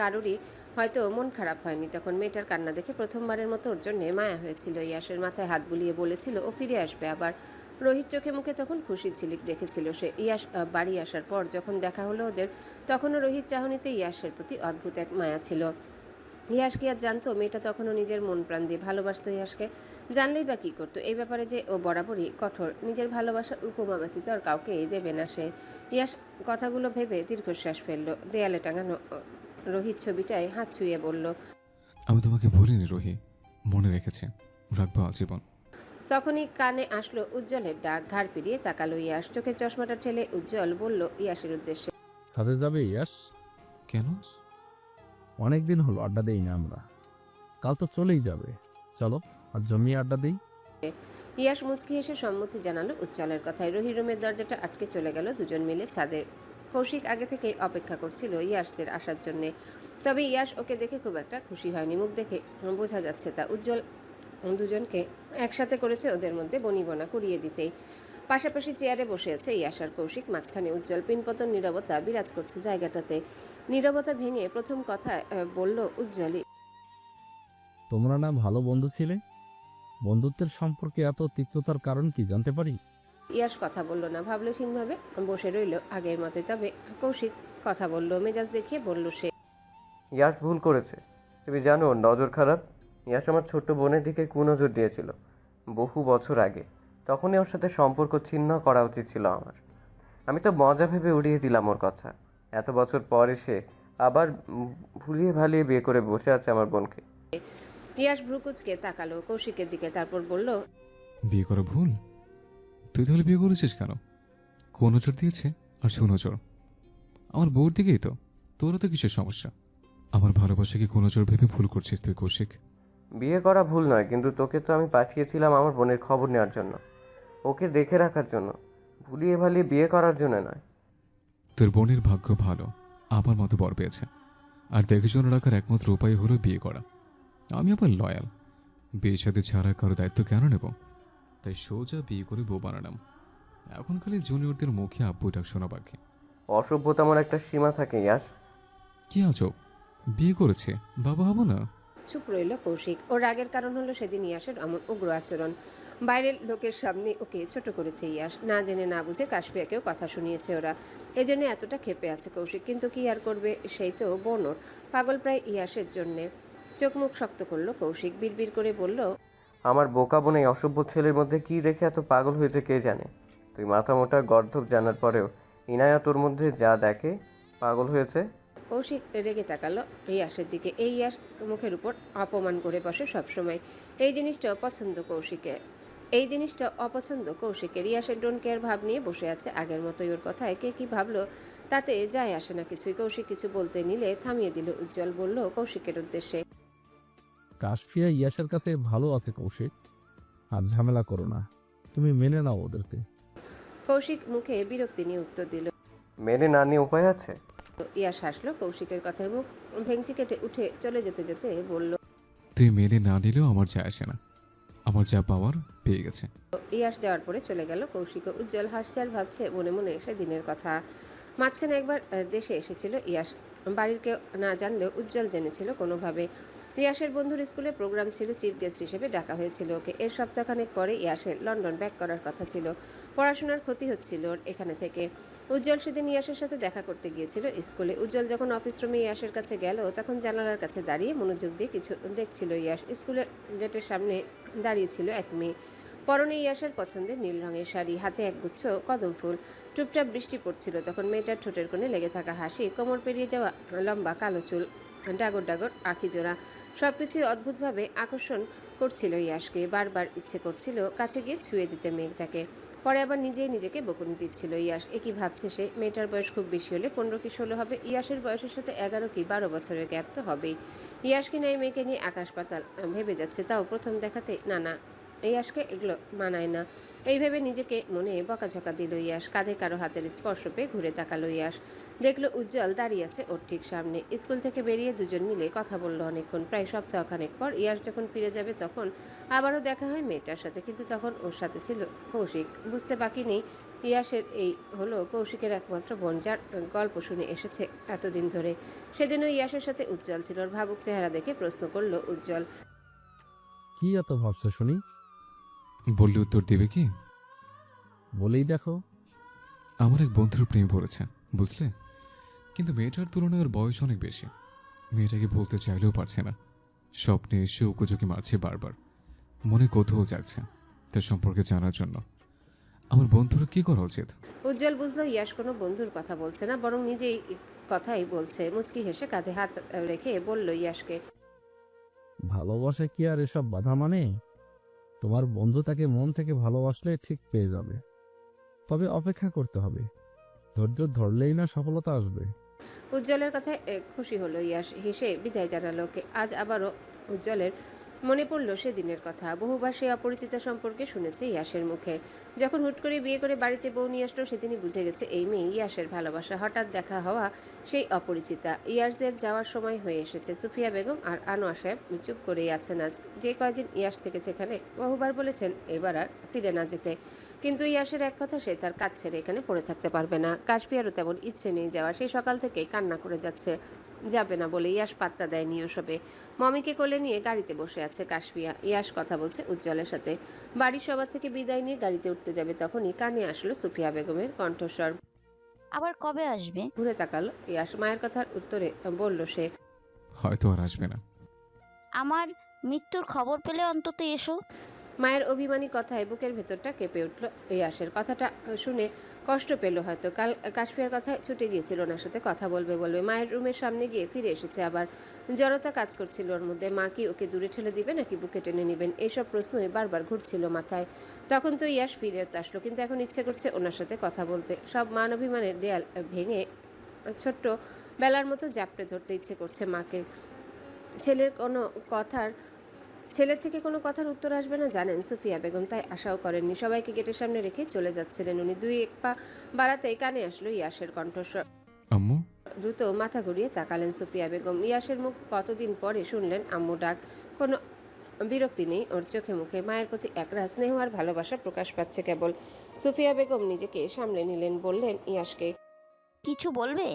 কারোরই হয়তো মন খারাপ হয়নি। তখন মেয়েটার কান্না দেখে প্রথমবারের মতো ওর জন্যে মায়া হয়েছিল। ইয়াসের মাথায় হাত বুলিয়ে বলেছিল ও ফিরে আসবে আবার। রোহিত চোখে মুখে তখন খুশির ঝিলিক দেখেছিল সে। ইয়াস বাড়ি আসার পর যখন দেখা হলো ওদের, তখনও রোহিত চাহনিতে ইয়াসের প্রতি অদ্ভুত এক মায়া ছিল। ইয়াস কি আর জানতো মেয়েটা তখনও নিজের মন প্রাণ দিয়ে ভালোবাসতো ইয়াসকে? জানলেই বা কী করতো? এই ব্যাপারে যে ও বরাবরই কঠোর। নিজের ভালোবাসা উপমা ব্যতীত আর কাউকে দেবে না সে। ইয়াস কথাগুলো ভেবে দীর্ঘশ্বাস ফেললো। দেয়ালে টাঙানো রোহিত ছবিটায় হাত ছুঁয়ে বলল, আমি তোমাকে ভুলিনি রোহি, মনে রেখেছি, রাখবো আজীবন। তখনই কানে আসলো উজ্জ্বলের ডাক। ঘাড় ফিরিয়ে তাকালো ইয়াস। চোখের চশমাটা ঠেলে উজ্জ্বল বলল ইয়াসের উদ্দেশ্যে, সাথে যাবে ইয়াস? কেন? অনেকদিন হলো আড্ডা দেই না আমরা, কাল তো চলেই যাবে, চলো আর জমিয়ে আড্ডা দেই। ইয়াস মুচকি হেসে সম্মতি জানালো উজ্জ্বলের কথায়। রোহি রুমের দরজাটা আটকে চলে গেল দুজন মিলে ছাদে। কৌশিক আগে থেকেই অপেক্ষা করছিল ইয়াসদের আসার জন্যে। তবে ইয়াস ওকে দেখে খুব একটা খুশি হয়নি, মুখ দেখে বোঝা যাচ্ছে তা। উজ্জ্বল দুজনকে একসাথে করেছে ওদের মধ্যে বনিবনা করিয়ে দিতেই। পাশাপাশি চেয়ারে বসে আছে ইয়াস আর কৌশিক, মাঝখানে উজ্জ্বল। পিনপতন নীরবতা বিরাজ করছে জায়গাটাতে। নীরবতা ভেঙে প্রথম কথা বলল উজ্জ্বলই। তোমরা না ভালো বন্ধু ছিলে? বন্ধুত্বের সম্পর্কে এত তিক্ততার কারণ কি জানতে পারি? ইয়াস কথা বলল না, ভাবলেশীনভাবে বসে রইল আগের মতোই। তবে কৌশিক কথা বলল, মেজাজ দেখিয়ে বলল সে। ইয়াশ ভুল করেছে। তুমি জানো ওর নজর খারাপ। ইয়াশ আমার ছোট্ট বোনের দিকে কুনজর দিয়েছিল বহু বছর আগে। তখনই ওর সাথে সম্পর্ক ছিন্ন করা উচিত ছিল আমার। আমি তো মজা ভেবে উড়িয়ে দিলাম ওর কথা। এত বছর পর এসে আবার ভুলিয়ে ভালিয়ে বিয়ে করে বসে আছে আমার বোনকে। ইয়াস ভ্রুকুচকে তাকালো কৌশিকের দিকে, তারপর বলল, বিয়ে করা ভুল? তুই তাহলে বিয়ে করেছিস কেন? কোন নজর দিয়েছে আর সুনজর? আমার বউর দিকেই তো। তোরও তো কিসের সমস্যা? আমার ভালোবাসাকে কোন নজর ভেবে ভুল করছিস তুই কৌশিক। বিয়ে করা ভুল নয়, কিন্তু তোকে তো আমি পাঠিয়েছিলাম আমার বোনের খবর নেওয়ার জন্য, ওকে দেখে রাখার জন্য, ভুলিয়ে ভালিয়ে বিয়ে করার জন্য নয়। তোর বোনের ভাগ্য ভালো, আমার মতো বর পেয়েছে। আর দেখে শুনে রাখার একমাত্র উপায় হলো বিয়ে করা। আমি আবার লয়াল, বিয়ে সাথে ছাড়া কারো দায়িত্ব কেন নেব? তাই সোজা বিয়ে করে বউ বানালাম। এখন খালি জুনিয়রদের মুখে আব্বু ডাক শোনা বাকি। অসভ্যতামর একটা সীমা থাকে ইয়াশ। কি আজব, বিয়ে করেছে বাবা হবো না? চুপ রইল কৌশিক। ওর রাগের কারণ হলো সেদিন ইয়াসের এমন উগ্র আচরণ। বাইরের লোকের সামনে ওকে ছোট করেছে ইয়াস, না জেনে না বুঝে কাশফিয়াকেও কথা শুনিয়েছে ওরা। এজন্য এতটা ক্ষেপে আছে কৌশিক। কিন্তু কি আর করবে, সেই তো বোনর। পাগল প্রায় ইয়াসের জন্যে। চোখ মুখ শক্ত করলো কৌশিক, বিড়বিড় করে বলল, আমার বোকা বোন এই অসভ্য ছেলের মধ্যে কি দেখে এত পাগল হয়েছে কে জানে। তুই মাথা মোটা গর্ধব জানার পরেও ইনায়া তোর মধ্যে যা দেখে পাগল হয়েছে। কৌশিক রেগে তাকালো ইয়াসের দিকে। এই ইয়াস মুখের উপর অপমান করে বসে সবসময়। এই জিনিসটা অপছন্দ কৌশিকের। ইয়াসের ডোন্ট কেয়ার ভাব নিয়ে বসে আছে আগের মতোই। ওর কথায় কে কি ভাবলো তাতে যায় আসে না কিছুই। কৌশিক কিছু বলতে নিলে থামিয়ে দিল উজ্জ্বল। বলল কৌশিকের উদ্দেশ্যে, কাশফিয়া ইয়াসের কাছে ভালো আছে কৌশিক, আর ঝামেলা করো না, তুমি মেনে নাও ওদেরকে। কৌশিক মুখে বিরক্তি নিয়ে উত্তর দিল। মেনে না নিয়ে উপায় আছে? ইয়াস হাসলো কৌশিকের কথায়, মুখ ভেঙচি কেটে উঠে চলে যেতে যেতে বলল, তুই মেনে না নিলেও আমার যায় আসে না, আমার যা পাওয়ার পেয়ে গেছে। ইয়াস যাওয়ার পরে চলে গেল কৌশিক। উজ্জ্বল হাসছে আর ভাবছে মনে মনে সেদিনের কথা। মাঝখানে একবার দেশে এসেছিল ইয়াস, বাড়ির কেউ না জানলেও উজ্জ্বল জেনেছিল কোনোভাবে। ইয়াসের বন্ধুর স্কুলে প্রোগ্রাম ছিল, চিফ গেস্ট হিসেবে ডাকা হয়েছিল ওকে। এর সপ্তাহখানেক পরে ইয়াসের লন্ডন ব্যাক করার কথা ছিল। পড়াশোনার ক্ষতি হচ্ছিল ওর এখানে থেকে। উজ্জ্বল সেদিন ইয়াসের সাথে দেখা করতে গিয়েছিল স্কুলে। উজ্জ্বল যখন অফিস রুমে ইয়াসের কাছে গেল তখন জানালার কাছে দাঁড়িয়ে মনোযোগ দিয়ে কিছু দেখছিল ইয়াস। স্কুলের গেটের সামনে দাঁড়িয়েছিল এক মেয়ে, পরনে ইয়াসের পছন্দের নীল রঙের শাড়ি, হাতে একগুচ্ছ কদম ফুল। টুপটাপ বৃষ্টি পড়ছিল তখন। মেয়েটার ঠোঁটের কোণে লেগে থাকা হাসি, কোমর পেরিয়ে যাওয়া লম্বা কালো চুল, ডাগর ডাগর আঁখি জোড়া, সবকিছুই অদ্ভুতভাবে আকর্ষণ করছিল ইয়াসকে। বারবার ইচ্ছে করছিল কাছে গিয়ে ছুঁয়ে দিতে মেয়েটাকে। পরে আবার নিজেই নিজেকে বকুনি দিচ্ছিল ইয়াস। একই ভাবছে সে, মেয়েটার বয়স খুব বেশি হলে 15 কি 16 হবে। ইয়াসের বয়সের সাথে 11 কি 12 বছরের গ্যাপ তো হবেই। ইয়াসকে নাই মেয়েকে নিয়ে আকাশ পাতাল ভেবে যাচ্ছে, তাও প্রথম দেখাতে না ইয়াসকে এগুলো মানায় না। এই ভেবে নিজেকে মনে বকাঝকা দিল ইয়াস। কাঁধে কারো হাতের স্পর্শ পেয়ে ঘুরে তাকালো ইয়াস, দেখলো উজ্জ্বল দাঁড়িয়ে আছে ওর ঠিক সামনে। স্কুল থেকে বেরিয়ে দুজন মিলে কথা বললো অনেকক্ষণ। প্রায় সপ্তাহখানেক পর ইয়াস যখন ফিরে যাবে তখন আবারও দেখা হয় মেয়েটার সাথে, কিন্তু তখন ওর সাথে ছিল কৌশিক। বুঝতে বাকি নেই ইয়াসের এই হলো কৌশিকের একমাত্র বোন, যার গল্প শুনে এসেছে এতদিন ধরে। সেদিনও ইয়াসের সাথে উজ্জ্বল ছিল। ওর ভাবুক চেহারা দেখে প্রশ্ন করলো উজ্জ্বল, কি এত ভাবছো শুনি? বললে উত্তর দেবে কি? বলেই দেখো। আমার এক বন্ধুর প্রেম পড়েছে বুঝলে, কিন্তু মেয়েটার তুলনায় ওর বয়স অনেক বেশি। মেয়েটাকে বলতে চাইলেও পারছে না। স্বপ্নে এসে উকুচুকি মারছে বারবার। মনে কৌতূহল জাগছে তার সম্পর্কে জানার জন্য। আমার বন্ধুর কি করা উচিত? উজ্জ্বল বুঝলো ইয়াস কোনো বন্ধুর কথা বলছে না, বরং নিজেই কথাই বলছে। মুচকি হেসে কাঁধে হাত রেখে বলল ইয়াসকে, ভালোবাসে কি আর এসব বাধা মানে? তোমার বন্ধু তাকে মন থেকে ভালোবাসলে ঠিক পেয়ে যাবে, তবে অপেক্ষা করতে হবে। ধৈর্য ধরলেই না সফলতা আসবে। উজ্জ্বলের কথায় খুশি হলো ইয়াস, হেসে বিদায় জানালো ওকে। আজ আবারও উজ্জ্বলের মনে পড়ল সেদিনের কথা। বহুবার সে অপরিচিতা সম্পর্কে শুনেছে ইয়াসের মুখে। যখন হুট করে বিয়ে করে বাড়িতে বউ নিয়ে আসলো, সেদিনই বুঝে গেছে এই মেয়ে ইয়াসের ভালোবাসা। হঠাৎ দেখা হওয়া সেই অপরিচিতা। ইয়াসদের যাওয়ার সময় হয়ে এসেছে। সুফিয়া বেগম আর আনোয়ার সাহেব চুপ করেই আছেন আজ। যে কয়দিন ইয়াস থেকে সেখানে বহুবার বলেছেন এবার আর ফিরে না যেতে, কিন্তু ইয়াসের এক কথা, সে তার কাজ ছেড়ে এখানে পড়ে থাকতে পারবে না। কাশফিয়ারও তেমন ইচ্ছে নেই যাওয়ার। সেই সকাল থেকেই কান্না করে যাচ্ছে, যাবে না বলে। ইয়াস পাত্তা দেয়নি ওসবে। মমিকে কোলে নিয়ে গাড়িতে বসে আছে কাশফিয়া। ইয়াস কথা বলছে উজ্জ্বলের সাথে। বাড়ির সবার থেকে বিদায় নিয়ে গাড়িতে উঠতে যাবে, তখনই কানে আসলো সুফিয়া বেগমের কণ্ঠস্বর। আবার কবে আসবে? ঘুরে তাকালো ইয়াস। মায়ের কথার উত্তরে বলল সে, হয়তো আর আসবে না। আমার মৃত্যুর খবর পেলে অন্তত এসো। মায়ের অভিমানী কথায় বুকের ভেতরটা কেঁপে উঠল ইয়াসের। কথাটা শুনে কষ্ট পেল হয়তো। কাল কাশফিয়ার কথায় ছুটে গিয়েছিল ওনার সাথে কথা বলবে। মায়ের রুমের সামনে গিয়ে ফিরে এসেছে আবার। জড়তা কাজ করছিল ওর মধ্যে। মা কি ওকে দূরে ঠেলে দিবে নাকি বুকে টেনে নেবেন, এইসব প্রশ্নই বারবার ঘুরছিল মাথায়। তখন তো ইয়াস ফিরে আসলো, কিন্তু এখন ইচ্ছে করছে ওনার সাথে কথা বলতে। সব মান অভিমানের দেয়াল ভেঙে ছোট্ট বেলার মতো জাপটে ধরতে ইচ্ছে করছে মাকে। ছেলের থেকে কোনো কথার উত্তর আসবে না জানেন সুফিয়া বেগম, তাই আশাও করেননি। সবাইকে গেটের সামনে রেখে চলে যাচ্ছিলেন উনি। দুই এক পা বাড়াতেই কানে আসলো ইয়াসের কণ্ঠস্বর। আম্মু? দ্রুত মাথা ঘুরিয়ে তাকালেন সুফিয়া বেগম। ইয়াসের মুখ কতদিন পরে শুনলেন আম্মু ডাক। কোনো বিরক্তি নেই ওর চোখে মুখে। মায়ের প্রতি একরা স্নেহ আর ভালোবাসা প্রকাশ পাচ্ছে কেবল। সুফিয়া বেগম নিজেকে সামলে নিলেন, বললেন ইয়াসকে, কিছু বলবে?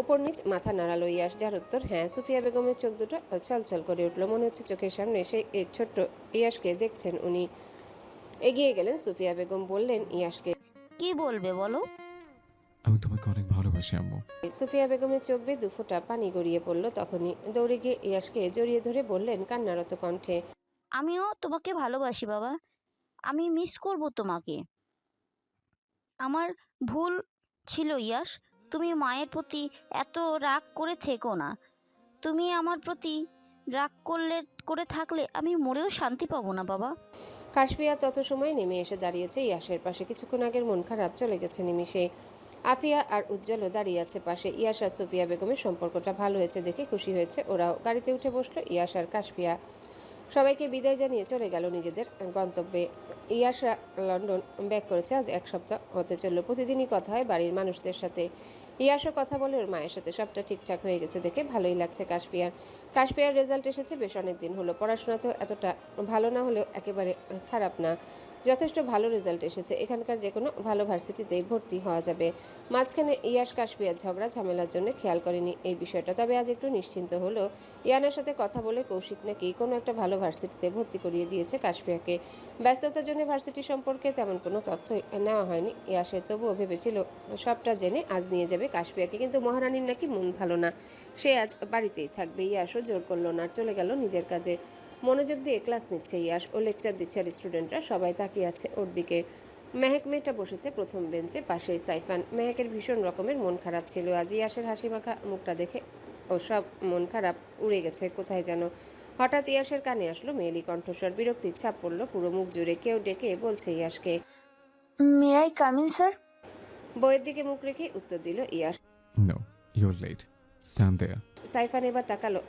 ওপর নিচ মাথা নাড়ালো ইয়াস, যার উত্তর হ্যাঁ। সুফিয়া বেগমের চোখ দুটো ছলছল করে উঠল। মনে হচ্ছে চোখের সামনে সেই ছোট্ট ইয়াসকে দেখছেন উনি। এগিয়ে গেলেন সুফিয়া বেগম, বললেন ইয়াসকে, কি বলবে বলো? আমি তোমাকে অনেক ভালোবাসি আম্মু। সুফিয়া বেগমের চোখ বেয়ে দুফোঁটা পানি গড়িয়ে পড়ল। তখনই দৌড়ে গিয়ে ইয়াসকে জড়িয়ে ধরে বললেন কান্নারত কণ্ঠে, আমিও তোমাকে ভালোবাসি বাবা। আমি মিস করব তোমাকে। আমার ভুল ছিল ইয়াস। তুমি মায়ের প্রতি এত রাগ করে থেকো না। তুমি আমার প্রতি রাগ করে থাকলে আমি মরেও শান্তি পাবো না বাবা। কাশফিয়া তত সময় নেমে এসে দাঁড়িয়েছে ইয়াসের পাশে। কিছুক্ষণ আগের মন খারাপ চলে গেছে নিমিষে। আফিয়া আর উজ্জ্বলও দাঁড়িয়ে আছে পাশে। ইয়াস আর সুফিয়া বেগমের সম্পর্কটা ভালো হয়েছে দেখে খুশি হয়েছে ওরাও। গাড়িতে উঠে বসলো ইয়াস আর কাশফিয়া। সবাইকে বিদায় জানিয়ে চলে গেল নিজেদের গন্তব্যে। ইয়াসরা লন্ডন ব্যাক করেছে আজ 1 সপ্তাহ হতে চলল। প্রতিদিনই কথা হয় বাড়ির মানুষদের সাথে। ইয়াসও কথা বলে ওর মায়ের সাথে। সবটা ঠিকঠাক হয়ে গেছে দেখে ভালোই লাগছে কাশফিয়ার রেজাল্ট এসেছে বেশ অনেক দিন হলো। পড়াশোনাতেও এতটা ভালো না হলেও একেবারে খারাপ না, যথেষ্ট ভালো রেজাল্ট এসেছে। এখানকার যে কোনো ভালো ভার্সিটিতেই ভর্তি হওয়া যাবে। মাঝখানে ইয়াস কাশফিয়ার ঝগড়া ঝামেলার জন্য খেয়াল করেনি এই বিষয়টা। তবে আজ একটু নিশ্চিন্ত হলো। ইয়ানার সাথে কথা বলে কৌশিক নাকি কোনো একটা ভালো ভার্সিটিতে ভর্তি করিয়ে দিয়েছে কাশফিয়াকে। ব্যস্ততার জন্য ভার্সিটি সম্পর্কে তেমন কোনো তথ্য নেওয়া হয়নি ইয়াসের। তবুও ভেবেছিল সবটা জেনে আজ নিয়ে যাবে কাশফিয়াকে, কিন্তু মহারানীর নাকি মন ভালো না, সে আজ বাড়িতেই থাকবে। ইয়াসও জোর করলো না, চলে গেল নিজের কাজে। মনোযোগ দিয়ে ক্লাস নিচ্ছে ইয়াস। ও লেকচার দিচ্ছে আর স্টুডেন্টরা সবাই তাকিয়ে আছে ওর দিকে। মেহেক মেয়েটা বসেছে প্রথম বেঞ্চে, পাশেই সাইফান। মেহেকের ভীষণ রকমের মন খারাপ ছিল আজ। ইয়াসের হাসি মাখা মুখটা দেখে ও সব মন খারাপ উড়ে গেছে কোথায় যেন। হঠাৎ ইয়াসের কানে আসলো মেয়েলি কণ্ঠস্বর। বিরক্তির ছাপ পড়লো পুরো মুখ জুড়ে। কেউ ডেকে বলছে ইয়াসকে, may I come in sir? বইয়ের দিকে মুখ রেখে উত্তর দিল Yash, no, you're late, stand there. Saifan এবার তাকালো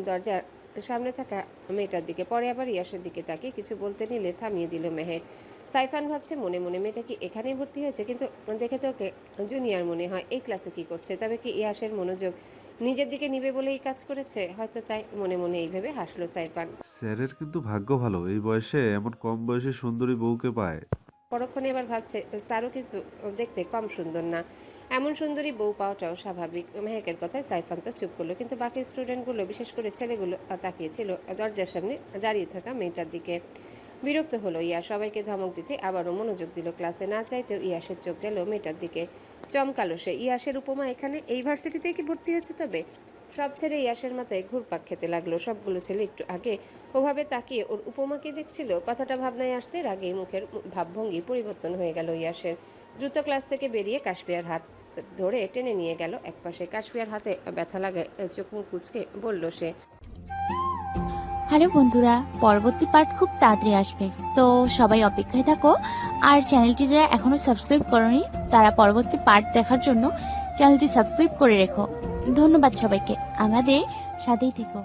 দরজার সামনে থাকা মেয়েটার দিকে, পরে আবার ইয়াসের দিকে তাকিয়ে কিছু বলতে নিলে থামিয়ে দিল মেহেক। সাইফান ভাবছে মনে মনে মেয়েটা কি এখানেই ভর্তি হয়েছে, কিন্তু দেখে তো ওকে জুনিয়র মনে হয়। এই ক্লাসে কি করছে? তবে কি ইয়াসের মনোযোগ নিজের দিকে নিবে বলেই কাজ করেছে হয়তো, তাই মনে মনে এইভাবে হাসলো সাইফান। স্যারের কিন্তু ভাগ্য ভালো, এই বয়সে এমন কম বয়সে সুন্দরী বউকে পায়। পরক্ষণে এবার ভাবছে স্যারও কিন্তু দেখতে কম সুন্দর না, এমন সুন্দরী বউ পাওয়াটাও স্বাভাবিক। মেহেকের কথায় সাইফান তো চুপ করলো, কিন্তু বাকি স্টুডেন্টগুলো বিশেষ করে ছেলেগুলো তাকিয়েছিল দরজার সামনে দাঁড়িয়ে থাকা মেয়েটার দিকে। বিরক্ত হলো ইয়া, সবাইকে ধমক দিতে আবারও মনোযোগ দিল ক্লাসে। না চাইতেও ইয়াসের চোখ গেল মেয়েটার দিকে। চমকালো সে। ইয়াসের উপমা এখানে এই ভার্সিটিতে কি ভর্তি হয়েছে? তবে সব ছেড়ে ইয়াসের মাথায় ঘুরপাক খেতে লাগলো। সবগুলো ছেলে একটু আগে ওভাবে তাকিয়ে ওর উপমাকে দেখছিল। কথাটা ভাবনায় আসতে রাগে মুখের ভাবভঙ্গি পরিবর্তন হয়ে গেল ইয়াসের। দ্রুত ক্লাস থেকে বেরিয়ে কাশফিয়ার হাত ধরে টেনে নিয়ে গেল একপাশে। কাশফিয়ার হাতে ব্যথা লাগে চোখ মুখ কুচকে বলল সে, হ্যালো বন্ধুরা, পরবর্তী পার্ট খুব তাড়াতাড়ি আসবে, তো সবাই অপেক্ষায় থাকো। আর চ্যানেলটি যারা এখনো সাবস্ক্রাইব করোনি তারা পরবর্তী পার্ট দেখার জন্য চ্যানেলটি সাবস্ক্রাইব করে রেখো। ধন্যবাদ সবাইকে, আমাদের সাথেই থেকো।